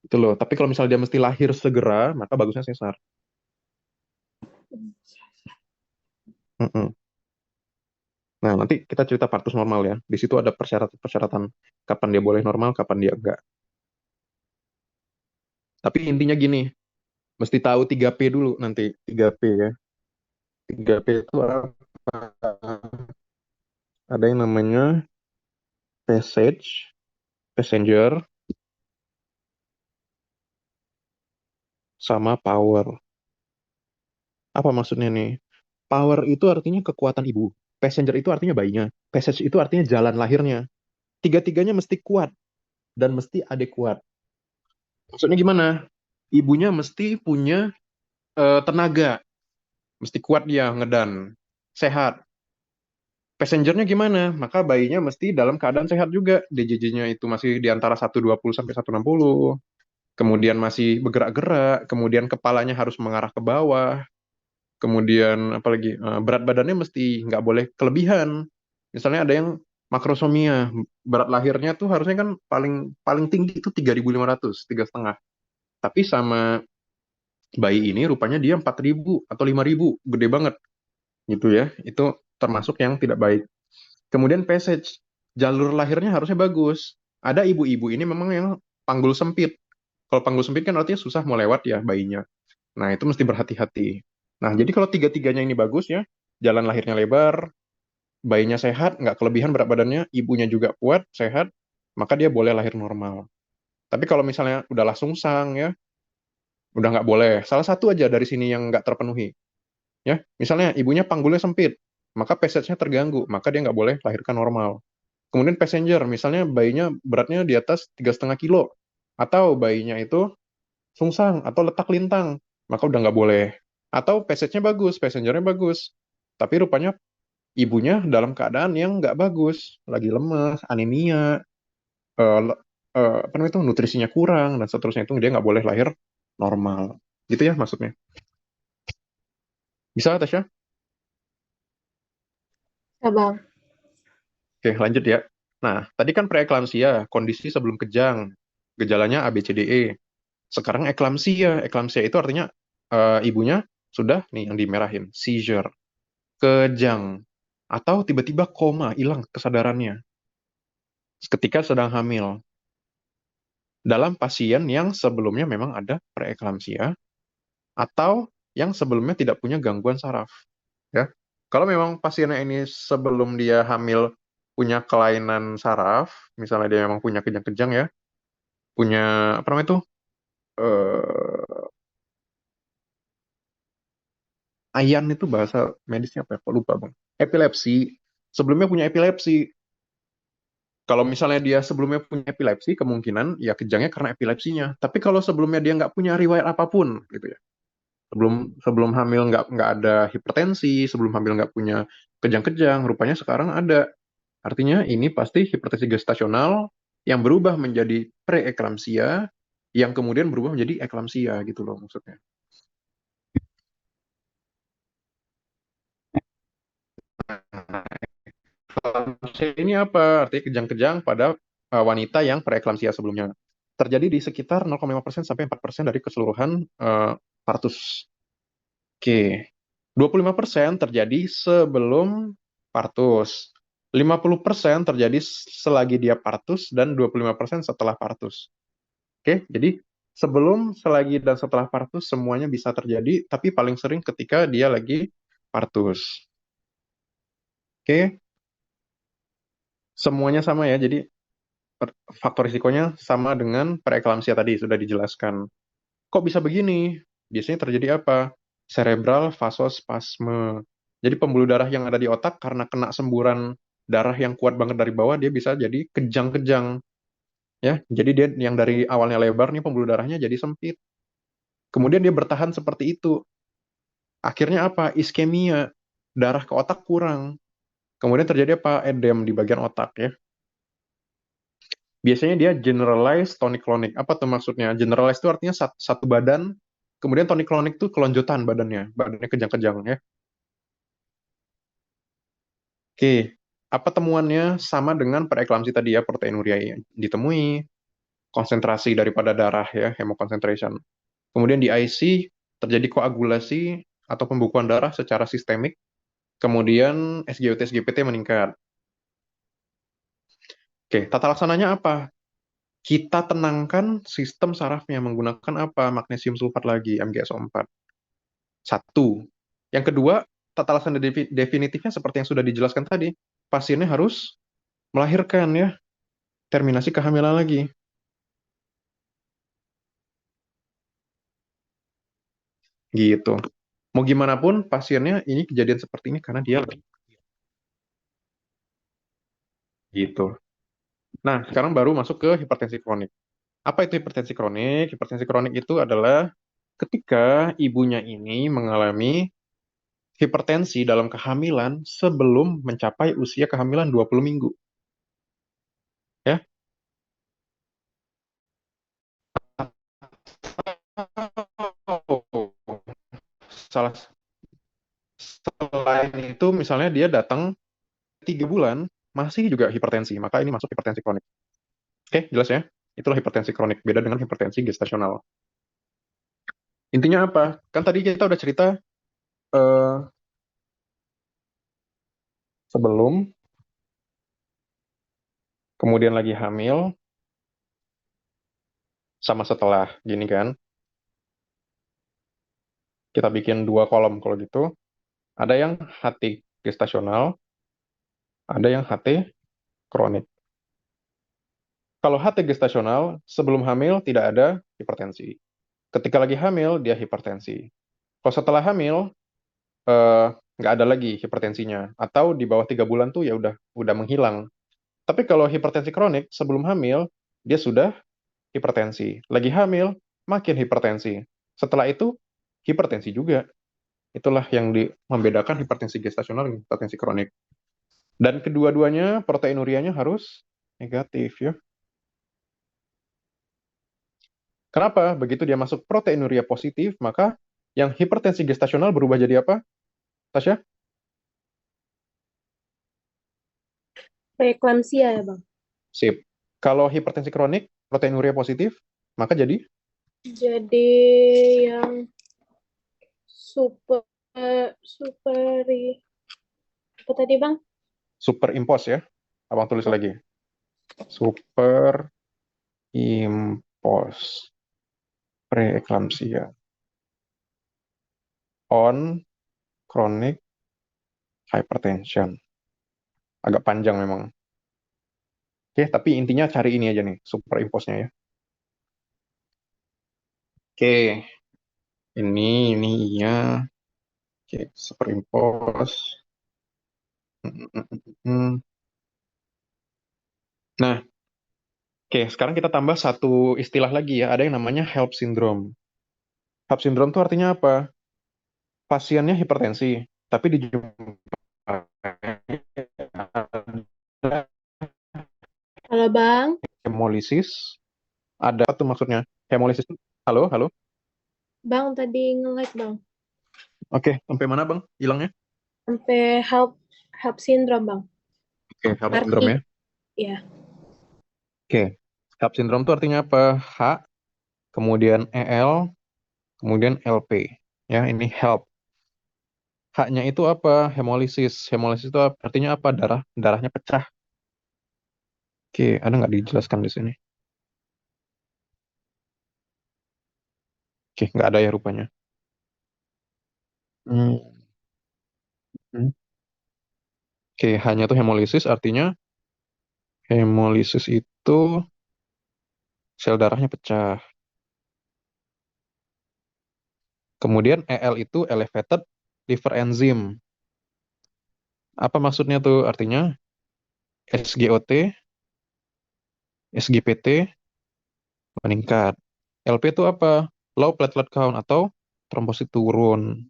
gitu loh. Tapi kalau misalnya dia mesti lahir segera, maka bagusnya sesar. Mm-mm. Nah, nanti kita cerita partus normal ya. Di situ ada persyaratan-persyaratan kapan dia boleh normal, kapan dia enggak. Tapi intinya gini, mesti tahu 3P dulu nanti. 3P ya. 3P itu apa? Ada yang namanya passenger, sama power. Apa maksudnya nih? Power itu artinya kekuatan ibu. Passenger itu artinya bayinya. Passage itu artinya jalan lahirnya. Tiga-tiganya mesti kuat dan mesti adekuat. Maksudnya gimana? Ibunya mesti punya tenaga, mesti kuat dia ngedan, sehat. Passengernya gimana? Maka bayinya mesti dalam keadaan sehat juga. DJJ-nya itu masih di antara 120 sampai 160. Kemudian masih bergerak-gerak, kemudian kepalanya harus mengarah ke bawah, kemudian apalagi berat badannya mesti nggak boleh kelebihan. Misalnya ada yang makrosomia, berat lahirnya tuh harusnya kan paling paling tinggi itu 3.500, 3,5. Tapi sama bayi ini rupanya dia 4.000 atau 5.000, gede banget gitu ya. Itu termasuk yang tidak baik. Kemudian passage, jalur lahirnya harusnya bagus. Ada ibu-ibu ini memang yang panggul sempit. Kalau panggul sempit kan artinya susah mau lewat ya bayinya. Nah, itu mesti berhati-hati. Nah, jadi kalau tiga-tiganya ini bagus ya, jalan lahirnya lebar, bayinya sehat, nggak kelebihan berat badannya, ibunya juga kuat, sehat, maka dia boleh lahir normal. Tapi kalau misalnya udah langsung sang ya, udah nggak boleh. Salah satu aja dari sini yang nggak terpenuhi. Ya, misalnya ibunya panggulnya sempit, maka passage-nya terganggu, maka dia nggak boleh lahirkan normal. Kemudian passenger, misalnya bayinya beratnya di atas 3,5 kilo, atau bayinya itu sungsang atau letak lintang, maka udah nggak boleh. Atau passage-nya bagus, passengernya bagus, tapi rupanya ibunya dalam keadaan yang nggak bagus, lagi lemas, anemia, eh, apa namanya itu nutrisinya kurang dan seterusnya, itu dia nggak boleh lahir normal. Gitu ya maksudnya. Bisa, Tasya? Ya, Bang. Oke, lanjut ya. Nah, tadi kan preeklamsia, kondisi sebelum kejang. Gejalanya A, B, C, D, E. Sekarang eklamsia. Eklamsia itu artinya ibunya sudah nih yang dimerahin, seizure, kejang, atau tiba-tiba koma, hilang kesadarannya ketika sedang hamil. Dalam pasien yang sebelumnya memang ada preeklamsia atau yang sebelumnya tidak punya gangguan saraf. Ya, kalau memang pasiennya ini sebelum dia hamil punya kelainan saraf, misalnya dia memang punya kejang-kejang ya, punya apa namanya itu, eh, ayan itu bahasa medisnya apa ya? Kok lupa bang. Epilepsi. Sebelumnya punya epilepsi. Kalau misalnya dia sebelumnya punya epilepsi, kemungkinan ya kejangnya karena epilepsinya. Tapi kalau sebelumnya dia nggak punya riwayat apapun, gitu ya. Sebelum sebelum hamil nggak ada hipertensi, sebelum hamil nggak punya kejang-kejang, rupanya sekarang ada. Artinya ini pasti hipertensi gestasional yang berubah menjadi preeklamsia, yang kemudian berubah menjadi eklamsia gitu loh maksudnya. Eklamsia ini apa? Artinya kejang-kejang pada wanita yang preeklamsia sebelumnya. Terjadi di sekitar 0,5% sampai 4% dari keseluruhan partus. Oke. 25% terjadi sebelum partus. 50% terjadi selagi dia partus dan 25% setelah partus. Oke, jadi sebelum, selagi, dan setelah partus semuanya bisa terjadi, tapi paling sering ketika dia lagi partus. Oke, semuanya sama ya. Jadi faktor risikonya sama dengan preeklamsia tadi sudah dijelaskan. Kok bisa begini? Biasanya terjadi apa? Cerebral vasospasme. Jadi pembuluh darah yang ada di otak karena kena semburan darah yang kuat banget dari bawah, dia bisa jadi kejang-kejang. Ya, jadi dia yang dari awalnya lebar nih pembuluh darahnya jadi sempit. Kemudian dia bertahan seperti itu. Akhirnya apa? Iskemia. Darah ke otak kurang. Kemudian terjadi apa? Edem di bagian otak ya. Biasanya dia generalized tonic-clonic. Apa tuh maksudnya? Generalized itu artinya satu badan, kemudian tonic-clonic tuh kelonjotan badannya kejang-kejang ya. Oke, apa temuannya sama dengan preeklamsi tadi ya, proteinuria yang ditemui, konsentrasi daripada darah ya, hemoconcentration. Kemudian di IC terjadi koagulasi atau pembekuan darah secara sistemik, kemudian SGOT SGPT meningkat. Oke, tata laksananya apa? Kita tenangkan sistem sarafnya menggunakan apa? Magnesium sulfat lagi, MgSO4. Satu. Yang kedua, tata laksana definitifnya seperti yang sudah dijelaskan tadi. Pasiennya harus melahirkan ya, terminasi kehamilan lagi. Gitu. Mau gimana pun pasiennya ini kejadian seperti ini karena dia lagi. Gitu. Nah, sekarang baru masuk ke hipertensi kronik. Apa itu hipertensi kronik? Hipertensi kronik itu adalah ketika ibunya ini mengalami hipertensi dalam kehamilan sebelum mencapai usia kehamilan 20 minggu. Ya, salah selain itu misalnya dia datang 3 bulan masih juga hipertensi, maka ini masuk hipertensi kronik. Oke, jelas ya? Itulah hipertensi kronik, beda dengan hipertensi gestasional. Intinya apa? Kan tadi kita udah cerita eh, sebelum, kemudian lagi hamil, sama setelah gini kan. Kita bikin 2 kolom kalau gitu. Ada yang HT gestasional, ada yang HT kronik. Kalau HT gestasional, sebelum hamil tidak ada hipertensi. Ketika lagi hamil, dia hipertensi. Kalau setelah hamil, eh, nggak ada lagi hipertensinya. Atau di bawah 3 bulan tuh ya udah menghilang. Tapi kalau hipertensi kronik, sebelum hamil, dia sudah hipertensi. Lagi hamil, makin hipertensi. Setelah itu, hipertensi juga. Itulah yang membedakan hipertensi gestasional dan hipertensi kronik. Dan kedua-duanya proteinurianya harus negatif ya. Kenapa? Begitu dia masuk proteinuria positif, maka yang hipertensi gestasional berubah jadi apa, Tasya? Preeklamsia ya, Bang. Sip. Kalau hipertensi kronik, proteinuria positif, maka jadi Jadi yang super superi apa tadi, Bang? superimpos ya. Abang tulis Oh, lagi. Superimpos preeklamsia on chronic hypertension. Agak panjang memang. Oke, tapi intinya cari ini aja nih, superimposnya ya. Oke, ini iya. Oke, superimpos. Hmm. Nah, oke, sekarang kita tambah satu istilah lagi ya. Ada yang namanya HELP syndrome. HELP syndrome itu artinya apa? Pasiennya hipertensi, tapi dijumpai ada halo, Bang. hemolisis. Ada apa tuh maksudnya? Hemolisis. Halo, halo. Bang tadi nge-lag, Bang. Oke, sampai mana Bang? Hilangnya? Sampai help syndrome, Bang. Oke, HELP syndrome Arti ya. ya. Oke. HELP syndrome itu artinya apa? H, kemudian EL, kemudian LP. Ya, ini HELP. H-nya itu apa? Hemolisis. Hemolisis itu artinya apa? Darahnya pecah. Oke, ada nggak dijelaskan di sini? Oke, nggak ada ya rupanya. Hmm. Hmm. Oke, hanya tuh hemolisis artinya hemolisis itu sel darahnya pecah. Kemudian EL itu elevated liver enzyme. Apa maksudnya tuh? Artinya SGOT, SGPT meningkat. LP itu apa? Low platelet count atau trombosit turun.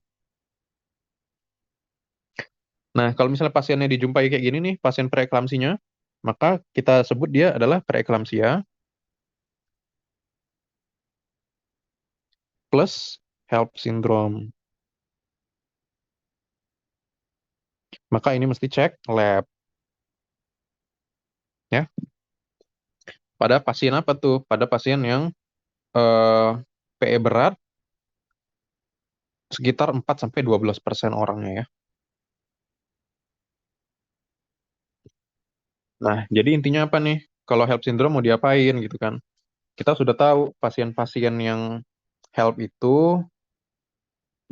Nah, kalau misalnya pasiennya dijumpai kayak gini nih, pasien preeklamsinya, maka kita sebut dia adalah preeklamsia plus HELLP syndrome. Maka ini mesti cek lab ya. Pada pasien apa tuh? Pada pasien yang eh, PE berat sekitar 4 sampai 12% orangnya ya. Nah, jadi intinya apa nih? Kalau HELLP syndrome mau diapain gitu kan? Kita sudah tahu pasien-pasien yang HELLP itu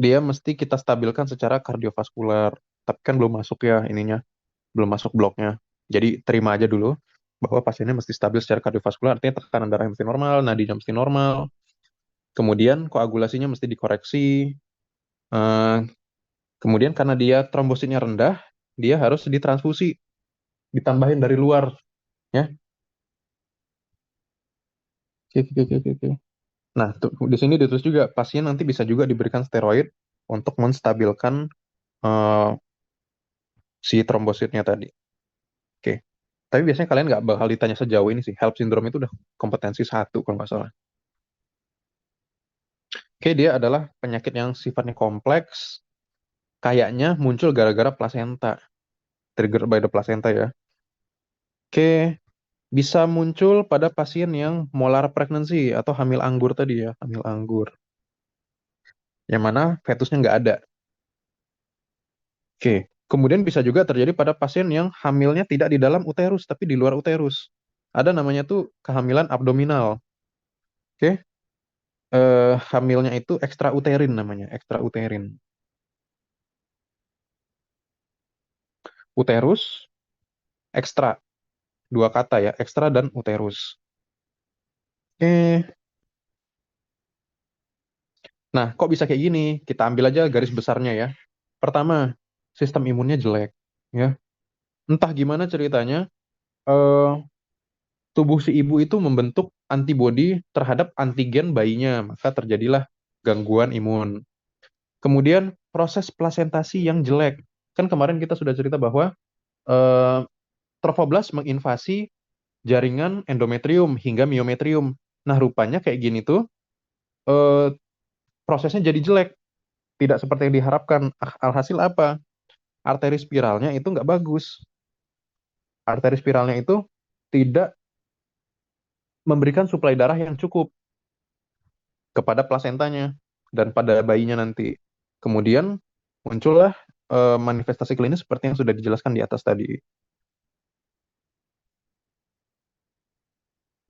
dia mesti kita stabilkan secara kardiovaskular. Tapi kan belum masuk ya ininya, belum masuk bloknya. Jadi terima aja dulu bahwa pasiennya mesti stabil secara kardiovaskular, artinya tekanan darah mesti normal, nadinya mesti normal. Kemudian koagulasinya mesti dikoreksi. Eh, Kemudian karena dia trombositnya rendah, dia harus ditransfusi, ditambahin dari luar ya. Oke, oke, oke, oke, oke. Nah, di sini ditulis juga pasien nanti bisa juga diberikan steroid untuk menstabilkan eh, si trombositnya tadi. Oke. Tapi biasanya kalian nggak bakal ditanya sejauh ini sih. HELLP syndrome itu udah kompetensi satu kalau nggak salah. Oke, dia adalah penyakit yang sifatnya kompleks. Kayaknya muncul gara-gara plasenta. Trigger by the placenta ya. Oke, bisa muncul pada pasien yang molar pregnancy atau hamil anggur tadi ya. Hamil anggur. Yang mana fetusnya nggak ada. Oke, kemudian bisa juga terjadi pada pasien yang hamilnya tidak di dalam uterus, tapi di luar uterus. Ada namanya tuh kehamilan abdominal. Oke, hamilnya itu ekstrauterin namanya, ekstrauterin. Uterus, ekstra, dua kata ya, ekstra dan uterus. Oke, nah kok bisa kayak gini? Kita ambil aja garis besarnya ya. Pertama, sistem imunnya jelek, ya. Entah gimana ceritanya, eh, tubuh si ibu itu membentuk antibodi terhadap antigen bayinya, maka terjadilah gangguan imun. Kemudian proses plasentasi yang jelek. Kan kemarin kita sudah cerita bahwa eh, trofoblast menginvasi jaringan endometrium hingga miometrium. Nah, rupanya kayak gini tuh eh, prosesnya jadi jelek, tidak seperti yang diharapkan. Alhasil apa? Arteri spiralnya itu nggak bagus. Arteri spiralnya itu tidak memberikan suplai darah yang cukup kepada plasentanya dan pada bayinya nanti. Kemudian muncullah manifestasi klinis seperti yang sudah dijelaskan di atas tadi.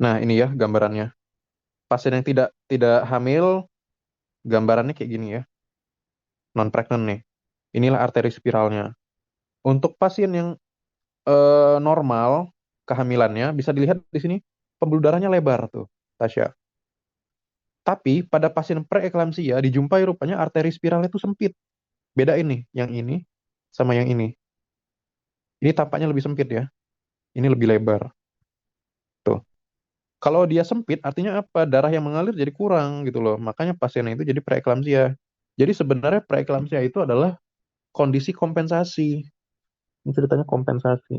Nah, ini ya gambarannya. Pasien yang tidak tidak hamil, gambarannya kayak gini ya, non pregnant nih. Inilah arteri spiralnya. Untuk pasien yang normal kehamilannya bisa dilihat di sini pembuluh darahnya lebar tuh, Tasya. Tapi pada pasien preeklamsia dijumpai rupanya arteri spiralnya itu sempit. Beda ini, yang ini sama yang ini. Ini tampaknya lebih sempit ya. Ini lebih lebar. Tuh. Kalau dia sempit, artinya apa? Darah yang mengalir jadi kurang gitu loh. Makanya pasiennya itu jadi preeklamsia. Jadi sebenarnya preeklamsia itu adalah kondisi kompensasi. Ini ceritanya kompensasi.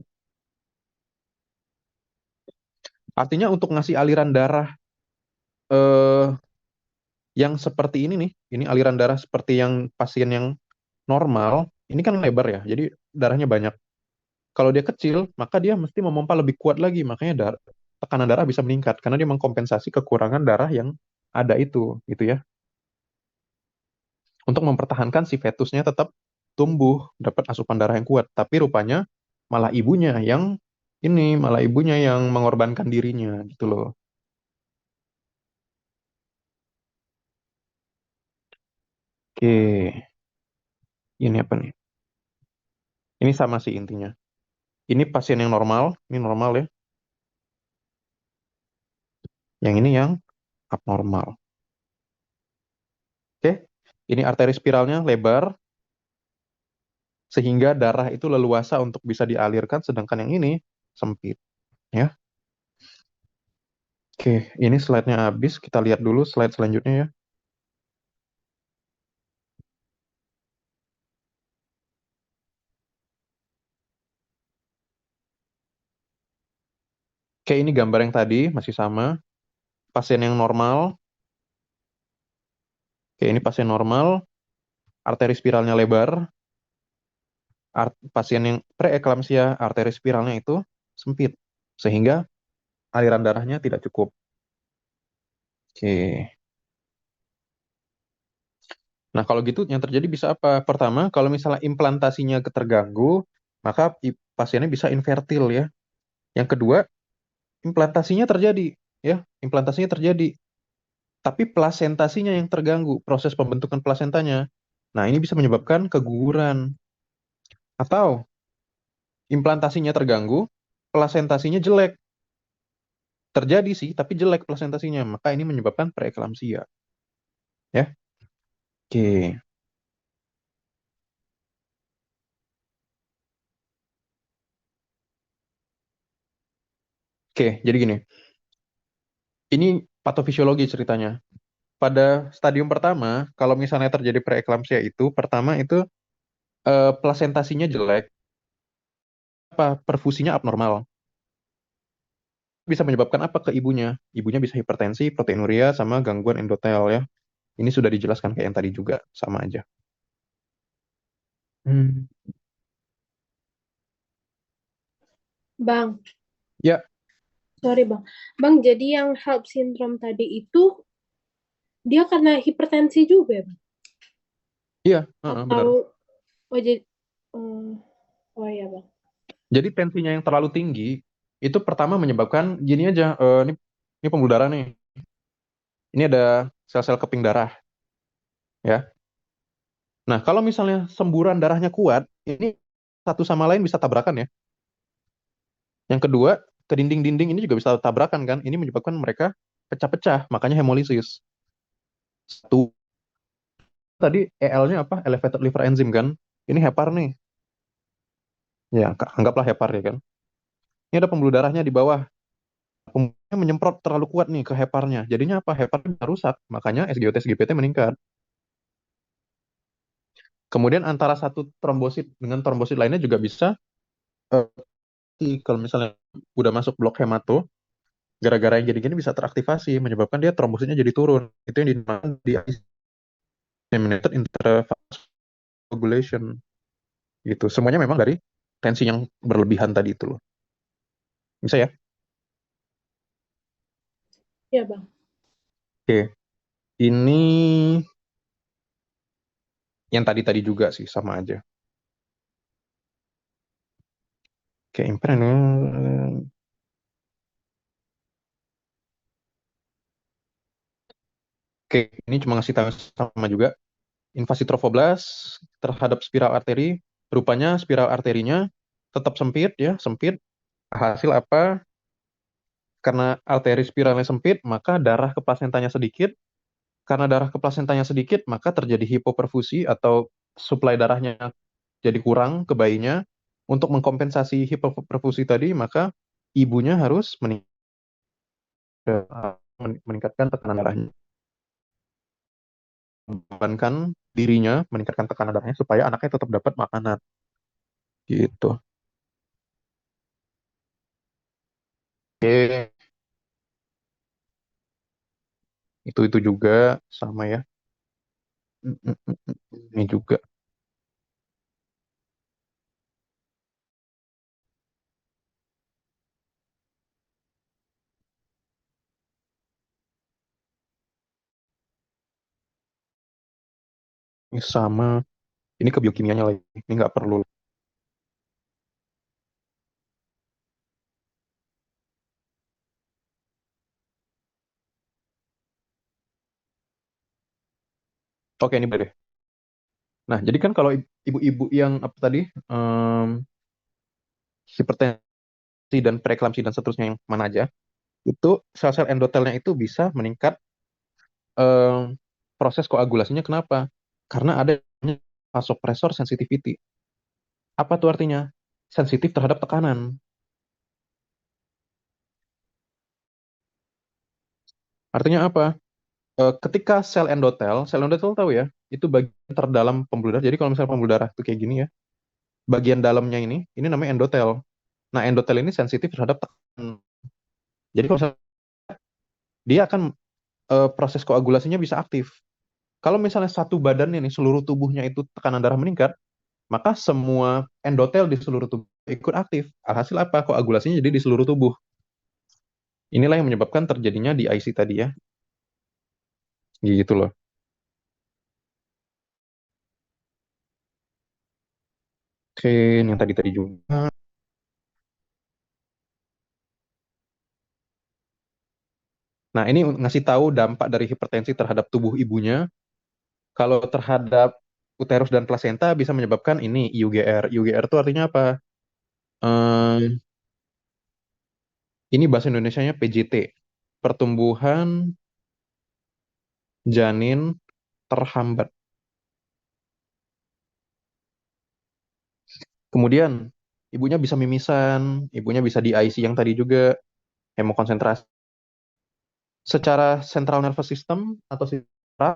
Artinya untuk ngasih aliran darah eh, yang seperti ini nih, ini aliran darah seperti yang pasien yang normal, ini kan lebar ya, jadi darahnya banyak. Kalau dia kecil, maka dia mesti memompa lebih kuat lagi, makanya tekanan darah bisa meningkat karena dia mengkompensasi kekurangan darah yang ada itu, gitu ya. Untuk mempertahankan si fetusnya tetap tumbuh, dapat asupan darah yang kuat. Tapi rupanya malah ibunya yang mengorbankan dirinya, gitu loh. Oke, ini apa nih? Ini sama sih intinya. Ini pasien yang normal, ini normal ya. Yang ini yang abnormal. Oke, ini arteri spiralnya lebar sehingga darah itu leluasa untuk bisa dialirkan, sedangkan yang ini sempit. Ya, oke, ini slide-nya habis. Kita lihat dulu slide selanjutnya ya. Kayak ini gambar yang tadi masih sama. Pasien yang normal, kayak ini pasien normal, arteri spiralnya lebar. Pasien yang preeklamsia, arteri spiralnya itu sempit, sehingga aliran darahnya tidak cukup. Oke. Nah, kalau gitu yang terjadi bisa apa? Pertama, kalau misalnya implantasinya terganggu, maka pasiennya bisa infertil ya. Yang kedua, implantasinya terjadi, ya, implantasinya terjadi, tapi plasentasinya yang terganggu, proses pembentukan plasentanya. Nah, ini bisa menyebabkan keguguran. Atau implantasinya terganggu, plasentasinya jelek. Terjadi sih, tapi jelek plasentasinya. Maka ini menyebabkan preeklamsia. Ya, oke. Oke, jadi gini. Ini patofisiologi ceritanya. Pada stadium pertama, kalau misalnya terjadi preeklamsia itu, pertama itu plasentasinya jelek, apa perfusinya abnormal. Bisa menyebabkan apa ke ibunya? Ibunya bisa hipertensi, proteinuria, sama gangguan endotel ya. Ini sudah dijelaskan kayak yang tadi juga, sama aja. Hmm. Bang, Ya, sorry Bang. Bang, jadi yang HELLP syndrome tadi itu dia karena hipertensi juga ya, Bang? iya, benar. Atau oh jadi oh ya Bang. Jadi tensinya yang terlalu tinggi itu pertama menyebabkan gini aja. Ini pembuluh darah nih. Ini ada sel-sel keping darah ya. Nah, kalau misalnya semburan darahnya kuat, ini satu sama lain bisa tabrakan ya. Yang kedua, ke dinding-dinding ini juga bisa tabrakan kan. Ini menyebabkan mereka pecah-pecah, makanya hemolisis. Satu, tadi EL-nya apa? Elevated liver enzyme kan. Ini hepar nih. Ya, anggaplah hepar ya kan. Ini ada pembuluh darahnya di bawah. Pembuluhnya menyemprot terlalu kuat nih ke heparnya. Jadinya apa? Heparnya bisa rusak. Makanya SGOT-SGPT meningkat. Kemudian antara satu trombosit dengan trombosit lainnya juga bisa eh, kalau misalnya udah masuk blok hemato, gara-gara yang gini-gini bisa teraktivasi, menyebabkan dia trombositnya jadi turun. Itu yang dinamakan di disseminated intracoagulation gitu. Semuanya memang dari tensi yang berlebihan tadi itu loh. Bisa ya? Ya Bang. Oke. Ini yang tadi-tadi juga sih sama aja. Oke, imprint. Oke, ini cuma ngasih tahu sama juga. Invasi trofoblas terhadap spiral arteri, rupanya spiral arterinya tetap sempit ya, sempit. Hasil apa? Karena arteri spiralnya sempit, maka darah ke plasentanya sedikit. Karena darah ke plasentanya sedikit, maka terjadi hipoperfusi atau suplai darahnya jadi kurang ke bayinya. Untuk mengkompensasi hipoperfusi tadi, maka ibunya harus meningkatkan tekanan darahnya, membebankan dirinya, meningkatkan tekanan darahnya supaya anaknya tetap dapat makanan. Gitu. Oke, itu juga sama ya. Ini juga ini sama. Ini ke biokimianya lagi. Ini nggak perlu. Oke, ini boleh. Nah, jadi kan kalau ibu-ibu yang apa tadi em, hipertensi dan preeklamsi dan seterusnya yang mana aja, itu sel-sel endotelnya itu bisa meningkat proses koagulasinya. Kenapa? Karena ada vasopresor sensitivity. Apa tuh artinya? Sensitif terhadap tekanan. Artinya apa? Ketika sel endotel tahu ya, itu bagian terdalam pembuluh darah. Jadi kalau misalnya pembuluh darah itu kayak gini ya, bagian dalamnya ini namanya endotel. Nah, endotel ini sensitif terhadap tekanan. Jadi kalau misalnya dia akan proses koagulasinya bisa aktif. Kalau misalnya satu badannya nih seluruh tubuhnya itu tekanan darah meningkat, maka semua endotel di seluruh tubuh ikut aktif. Alhasil apa? Koagulasinya jadi di seluruh tubuh. Inilah yang menyebabkan terjadinya di IC tadi ya. Gitu loh. Oke, ini yang tadi-tadi juga. Nah, ini ngasih tahu dampak dari hipertensi terhadap tubuh ibunya. Kalau terhadap uterus dan plasenta bisa menyebabkan ini IUGR. IUGR itu artinya apa? Eh, ini bahasa Indonesianya PJT. Pertumbuhan janin terhambat. Kemudian ibunya bisa mimisan, ibunya bisa di IC yang tadi juga, hemokonsentrasi. Secara central nervous system atau secara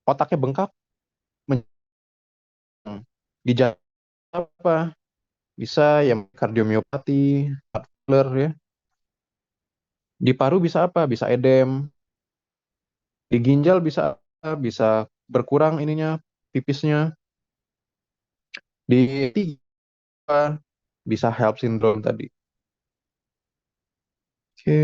otaknya bengkak, gejala apa? Bisa yang kardiomiopati, heart failure ya. Di paru bisa apa? Bisa edem. Di ginjal bisa bisa berkurang ininya pipisnya. Di tiga bisa HELLP syndrome tadi. Oke.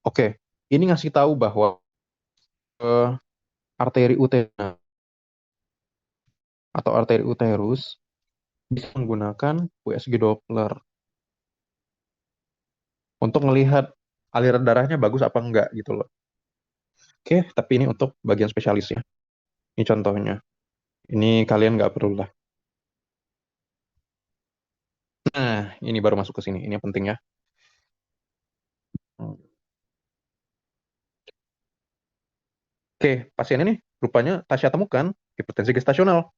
Oke. Ini ngasih tahu bahwa eh, arteri utera atau arteri uterus bisa menggunakan USG Doppler untuk melihat aliran darahnya bagus apa enggak gitu loh. Oke, tapi ini untuk bagian spesialis ya. Ini contohnya. Ini kalian nggak perlu lah. Nah, ini baru masuk ke sini. Ini yang penting ya. Oke, pasien ini rupanya Tasya temukan hipertensi gestasional.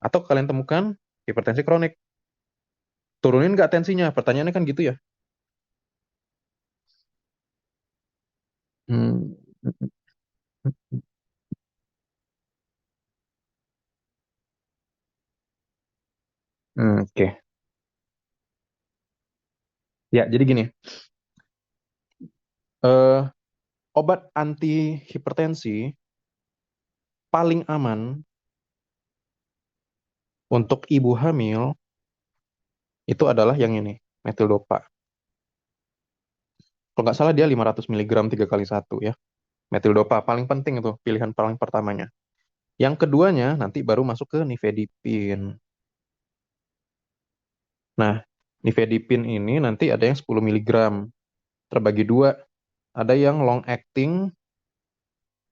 Atau kalian temukan hipertensi kronik. Turunin nggak tensinya? Pertanyaannya kan gitu ya. Hmm, oke. Ya, jadi gini. eh Obat anti hipertensi paling aman untuk ibu hamil itu adalah yang ini, metildopa. Kalau nggak salah dia 500 miligram 3 kali satu ya. Metildopa paling penting itu pilihan paling pertamanya. Yang keduanya nanti baru masuk ke nifedipin. Nah, nifedipin ini nanti ada yang 10 miligram terbagi dua. Ada yang long acting,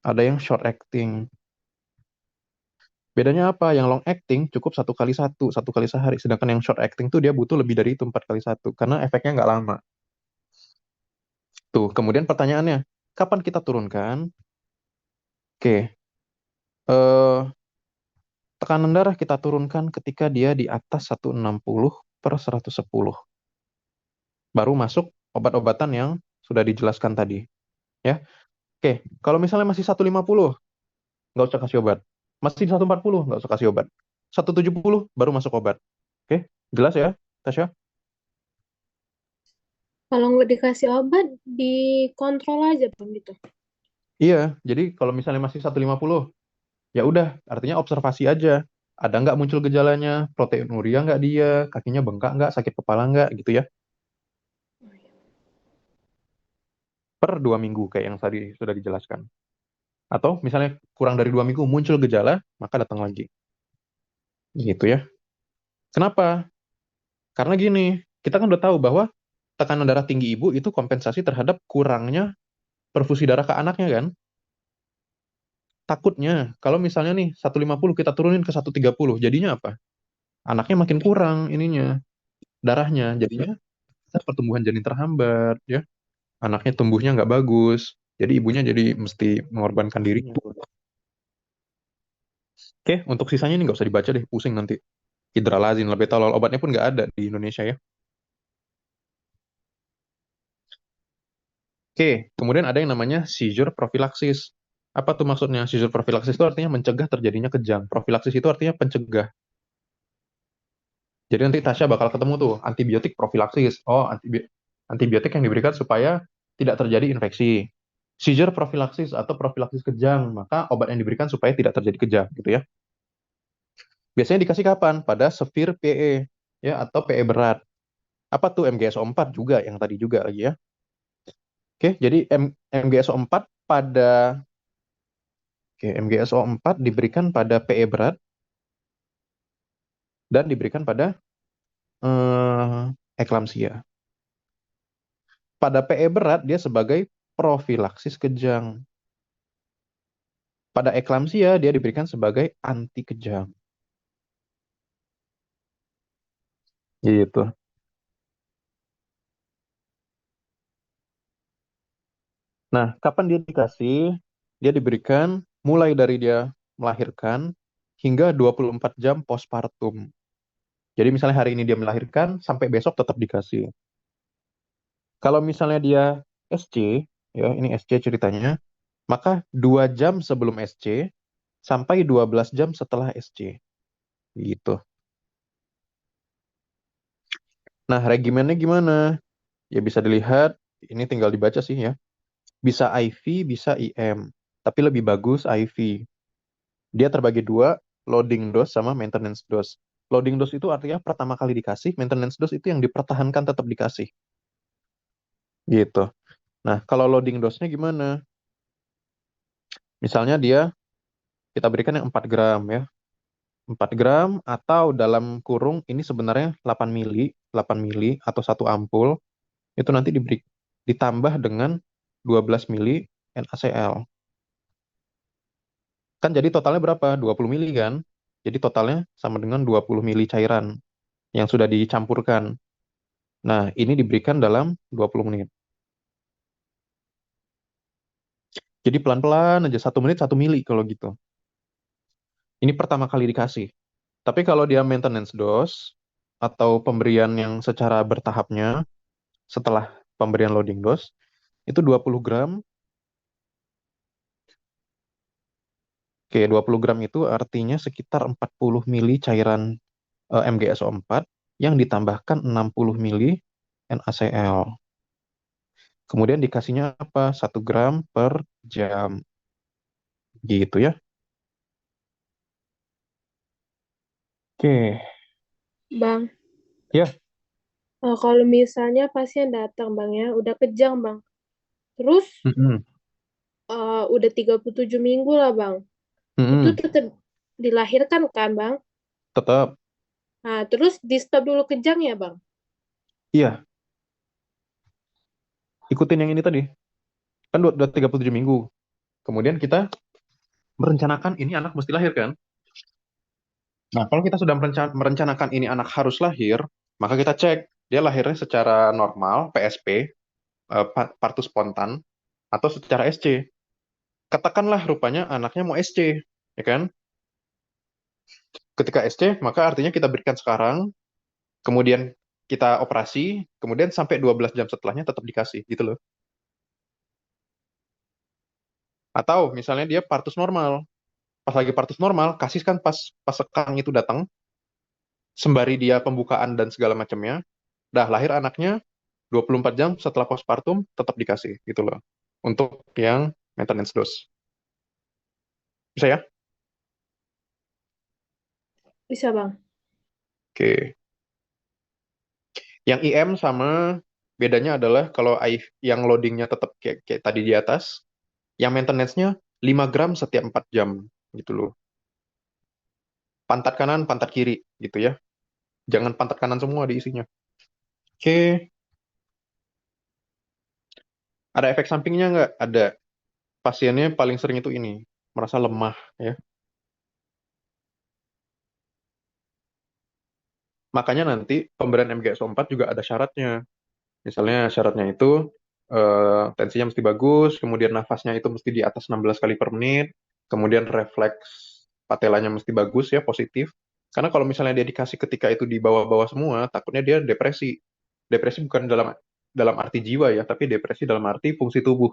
ada yang short acting. Bedanya apa? Yang long acting cukup satu kali sehari. Sedangkan yang short acting tuh dia butuh lebih dari itu 4 kali 1 karena efeknya nggak lama. Tuh, kemudian pertanyaannya, kapan kita turunkan? Oke, eh, tekanan darah kita turunkan ketika dia di atas 160/110. Baru masuk obat-obatan yang sudah dijelaskan tadi. Ya, oke. Kalau misalnya masih 150, nggak usah kasih obat. Masih 140, nggak usah kasih obat. 170 baru masuk obat. Oke, jelas ya, Tasya? Kalau nggak dikasih obat, dikontrol aja Bang gitu. Iya, jadi kalau misalnya masih 150, ya udah, artinya observasi aja. Ada nggak muncul gejalanya, proteinuria nggak dia, kakinya bengkak nggak, sakit kepala nggak, gitu ya. Per 2 minggu kayak yang tadi sudah dijelaskan. Atau misalnya kurang dari 2 minggu muncul gejala, maka datang lagi. Gitu ya. Kenapa? Karena gini, kita kan udah tahu bahwa tekanan darah tinggi ibu itu kompensasi terhadap kurangnya perfusi darah ke anaknya kan. Takutnya kalau misalnya nih 150 kita turunin ke 130, jadinya apa? Anaknya makin kurang ininya, darahnya. Jadinya pertumbuhan janin terhambat ya. Anaknya tumbuhnya nggak bagus. Jadi ibunya jadi mesti mengorbankan dirinya. Oke, untuk sisanya ini nggak usah dibaca deh, pusing nanti. Hidralazin, labetalol, obatnya pun nggak ada di Indonesia ya. Oke, kemudian ada yang namanya seizure prophylaxis Apa tuh maksudnya? Seizure prophylaxis itu artinya mencegah terjadinya kejang. Prophylaxis itu artinya pencegah. Jadi nanti Tasya bakal ketemu tuh antibiotik profilaksis. Oh, antibiotik yang diberikan supaya tidak terjadi infeksi. Seizure prophylaxis atau profilaksis kejang, maka obat yang diberikan supaya tidak terjadi kejang, gitu ya. Biasanya dikasih kapan? Pada severe PE, ya, atau PE berat. Apa tuh MGSO4 juga, yang tadi juga lagi ya. Oke, jadi MGSO4 pada MGSO4 diberikan pada PE berat dan diberikan pada eklamsia. Pada PE berat dia sebagai profilaksis kejang. Pada eklamsia dia diberikan sebagai anti kejang. Gitu. Nah, kapan dia dikasih? Dia diberikan mulai dari dia melahirkan hingga 24 jam postpartum. Jadi misalnya hari ini dia melahirkan, sampai besok tetap dikasih. Kalau misalnya dia SC, ya ini SC ceritanya, maka 2 jam sebelum SC sampai 12 jam setelah SC. Gitu. Nah, regimennya gimana? Ya bisa dilihat, ini tinggal dibaca sih ya. Bisa IV, bisa IM. Tapi lebih bagus IV. Dia terbagi dua, loading dose sama maintenance dose. Loading dose itu artinya pertama kali dikasih, maintenance dose itu yang dipertahankan tetap dikasih. Gitu. Nah, kalau loading dose-nya gimana? Misalnya kita berikan yang 4 gram ya. 4 gram atau dalam kurung ini sebenarnya 8 mili, 8 mili atau satu ampul, itu nanti ditambah dengan 12 mili NaCl. Kan jadi totalnya berapa? 20 mili kan? Jadi totalnya sama dengan 20 mili cairan yang sudah dicampurkan. Nah, ini diberikan dalam 20 menit. Jadi pelan-pelan aja, 1 menit 1 mili kalau gitu. Ini pertama kali dikasih. Tapi kalau dia maintenance dose atau pemberian yang secara bertahapnya setelah pemberian loading dose, itu 20 gram. Oke, 20 gram itu artinya sekitar 40 mili cairan MgSO4 yang ditambahkan 60 mili NaCl. Kemudian dikasihnya apa? 1 gram per jam. Gitu ya. Oke. Bang, Ya. kalau misalnya pasien datang Bang ya, udah kejang Bang. Terus Mm-mm. udah 37 minggu lah Bang. Itu Mm-mm. tetap dilahirkan kan Bang? Tetap. Nah, terus di stop dulu kejang ya Bang? Iya. Ikutin yang ini tadi. Kan udah 37 minggu. Kemudian kita merencanakan ini anak mesti lahir kan? Nah, kalau kita sudah merencanakan ini anak harus lahir, maka kita cek dia lahirnya secara normal, PSP, partus spontan, atau secara SC. Katakanlah rupanya anaknya mau SC, ya kan? Ketika SC, maka artinya kita berikan sekarang, kemudian kita operasi, kemudian sampai 12 jam setelahnya tetap dikasih, gitu loh. Atau misalnya dia partus normal, pas lagi partus normal, kasih kan pas sekang itu datang, sembari dia pembukaan dan segala macamnya, dah lahir anaknya 24 jam setelah postpartum tetap dikasih gitu loh. Untuk yang maintenance dose. Bisa ya? Bisa Bang. Oke. Yang IM sama bedanya adalah kalau yang loadingnya tetap kayak tadi di atas, yang maintenance-nya 5 gram setiap 4 jam gitu loh. Pantat kanan, pantat kiri gitu ya. Jangan pantat kanan semua diisinya. Oke. Ada efek sampingnya nggak? Ada. Pasiennya paling sering itu ini, merasa lemah ya. Makanya nanti pemberian MGSO4 juga ada syaratnya. Misalnya syaratnya itu tensinya mesti bagus, kemudian nafasnya itu mesti di atas 16 kali per menit, kemudian refleks patelanya mesti bagus ya, positif. Karena kalau misalnya dia dikasih ketika itu di bawah-bawah semua, takutnya dia depresi. Depresi bukan dalam dalam arti jiwa ya, tapi depresi dalam arti fungsi tubuh.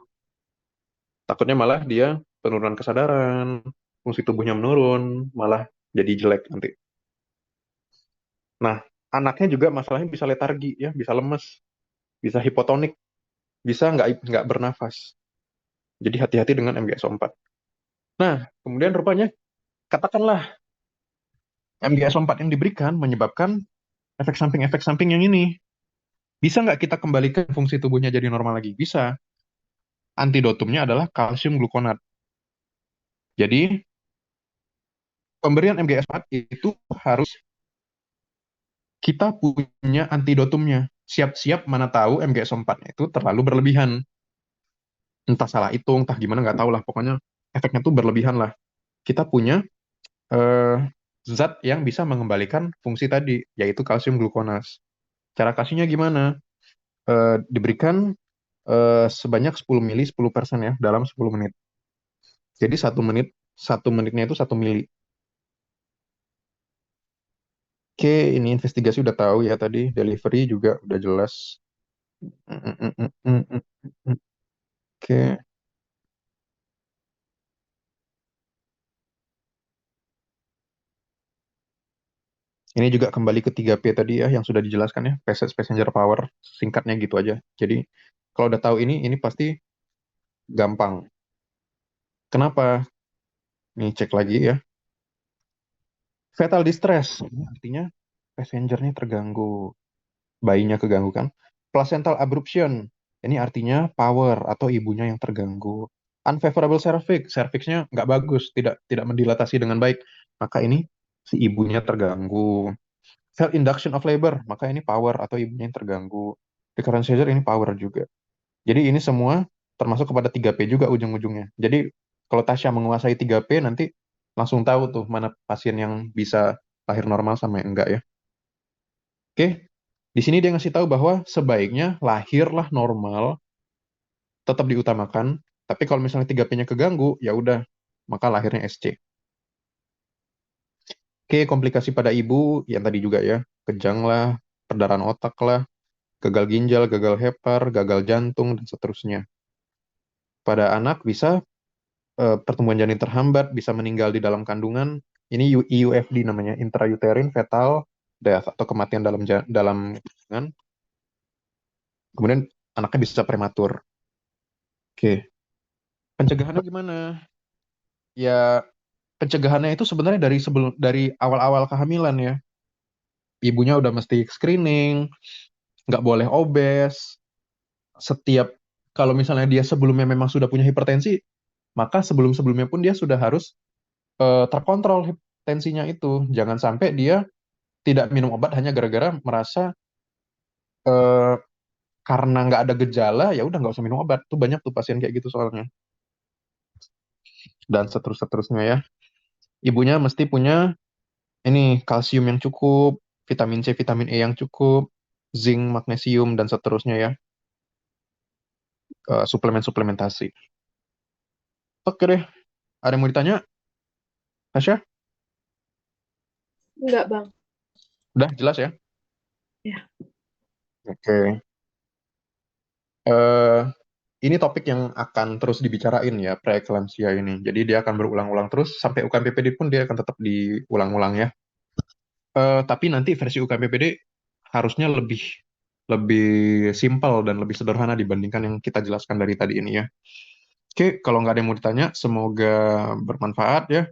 Takutnya malah dia penurunan kesadaran, fungsi tubuhnya menurun, malah jadi jelek nanti. Nah, anaknya juga masalahnya bisa letargi ya, bisa lemes, bisa hipotonik, bisa nggak bernafas. Jadi hati-hati dengan MGSO4. Nah, kemudian rupanya katakanlah MGSO4 yang diberikan menyebabkan efek samping yang ini. Bisa nggak kita kembalikan fungsi tubuhnya jadi normal lagi? Bisa. Antidotumnya adalah kalsium glukonat. Jadi, pemberian MGS4 itu harus kita punya antidotumnya. Siap-siap mana tahu MGS4-nya itu terlalu berlebihan. Entah salah hitung, entah gimana nggak tahu lah. Pokoknya efeknya tuh berlebihan lah. Kita punya eh, zat yang bisa mengembalikan fungsi tadi, yaitu kalsium glukonas. Cara kasihnya gimana? Diberikan sebanyak 10 mili 10% ya dalam 10 menit. Jadi satu menitnya itu 1 mili. Oke, ini investigasi udah tahu ya tadi, delivery juga udah jelas. Mm, mm, mm, mm, mm, mm, mm. Oke, ini juga kembali ke 3P tadi ya yang sudah dijelaskan ya, passage passenger power, singkatnya gitu aja. Jadi kalau udah tahu ini pasti gampang. Kenapa? Nih cek lagi ya. Fatal distress, ini artinya passengernya terganggu, bayinya keganggu kan. Placental abruption, ini artinya power atau ibunya yang terganggu. Unfavorable cervix, cervixnya nggak bagus, tidak tidak mendilatasi dengan baik. Maka ini si ibunya terganggu. Failed induction of labor, maka ini power atau ibunya yang terganggu. Recurrent seizure ini power juga. Jadi ini semua termasuk kepada 3P juga ujung-ujungnya. Jadi kalau Tasya menguasai 3P nanti langsung tahu tuh mana pasien yang bisa lahir normal sama yang enggak ya. Oke, di sini dia ngasih tahu bahwa sebaiknya lahirlah normal, tetap diutamakan. Tapi kalau misalnya 3P-nya keganggu, ya udah, maka lahirnya SC. Oke, komplikasi pada ibu yang tadi juga ya, kejang lah, perdarahan otak lah, gagal ginjal, gagal hepar, gagal jantung, dan seterusnya. Pada anak bisa pertumbuhan janin terhambat, bisa meninggal di dalam kandungan. Ini EUFD namanya, intrauterine fetal death atau kematian dalam kandungan. Kemudian anaknya bisa prematur. Oke, pencegahannya gimana? Ya, pencegahannya itu sebenarnya dari awal-awal kehamilan ya. Ibunya udah mesti screening, nggak boleh obes. Setiap kalau misalnya dia sebelumnya memang sudah punya hipertensi, maka sebelum-sebelumnya pun dia sudah harus terkontrol tensinya itu. Jangan sampai dia tidak minum obat hanya gara-gara merasa eh, karena nggak ada gejala ya udah nggak usah minum obat. Tuh banyak tuh pasien kayak gitu soalnya. Dan seterusnya ya. Ibunya mesti punya ini kalsium yang cukup, vitamin C, vitamin E yang cukup, zinc, magnesium dan seterusnya ya. Suplemen-suplementasi. Oke deh. Ada yang mau ditanya, Tasya? Enggak, Bang. Udah jelas ya? Ya. Oke. Eh, ini topik yang akan terus dibicarain ya, preeklamsia ini. Jadi dia akan berulang-ulang terus sampai UKMPPD pun dia akan tetap diulang-ulang ya. Tapi nanti versi UKMPPD harusnya lebih lebih simpel dan lebih sederhana dibandingkan yang kita jelaskan dari tadi ini ya. Oke, kalau nggak ada yang mau ditanya, semoga bermanfaat ya.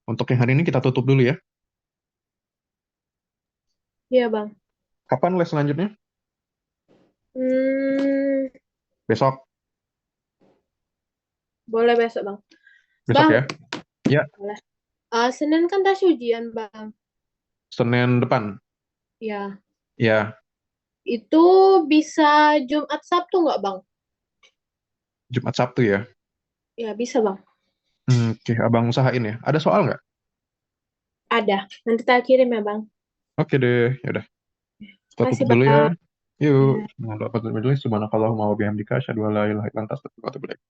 Untuk yang hari ini kita tutup dulu ya. Iya, Bang. Kapan les selanjutnya? Hmm, Besok. boleh besok, Bang. Besok Bang, ya. Ya, boleh. Senin kan tas ujian, Bang. Senin depan. Ya. Ya, Itu bisa Jumat Sabtu nggak, Bang? Jumat Sabtu ya. Ya, bisa, Bang. Oke, abang usahain ya. Ada soal nggak? Ada. Nanti tak kirim ya, Bang. Oke deh, ya udah. Kita Makasih, tutup dulu ya. Bang. Yuk, Ya. semoga dapat majelis. Subhanakallahumma wa bihamdika asyhadu an la ilaha illa anta astaghfiruka wa atubu ilaik.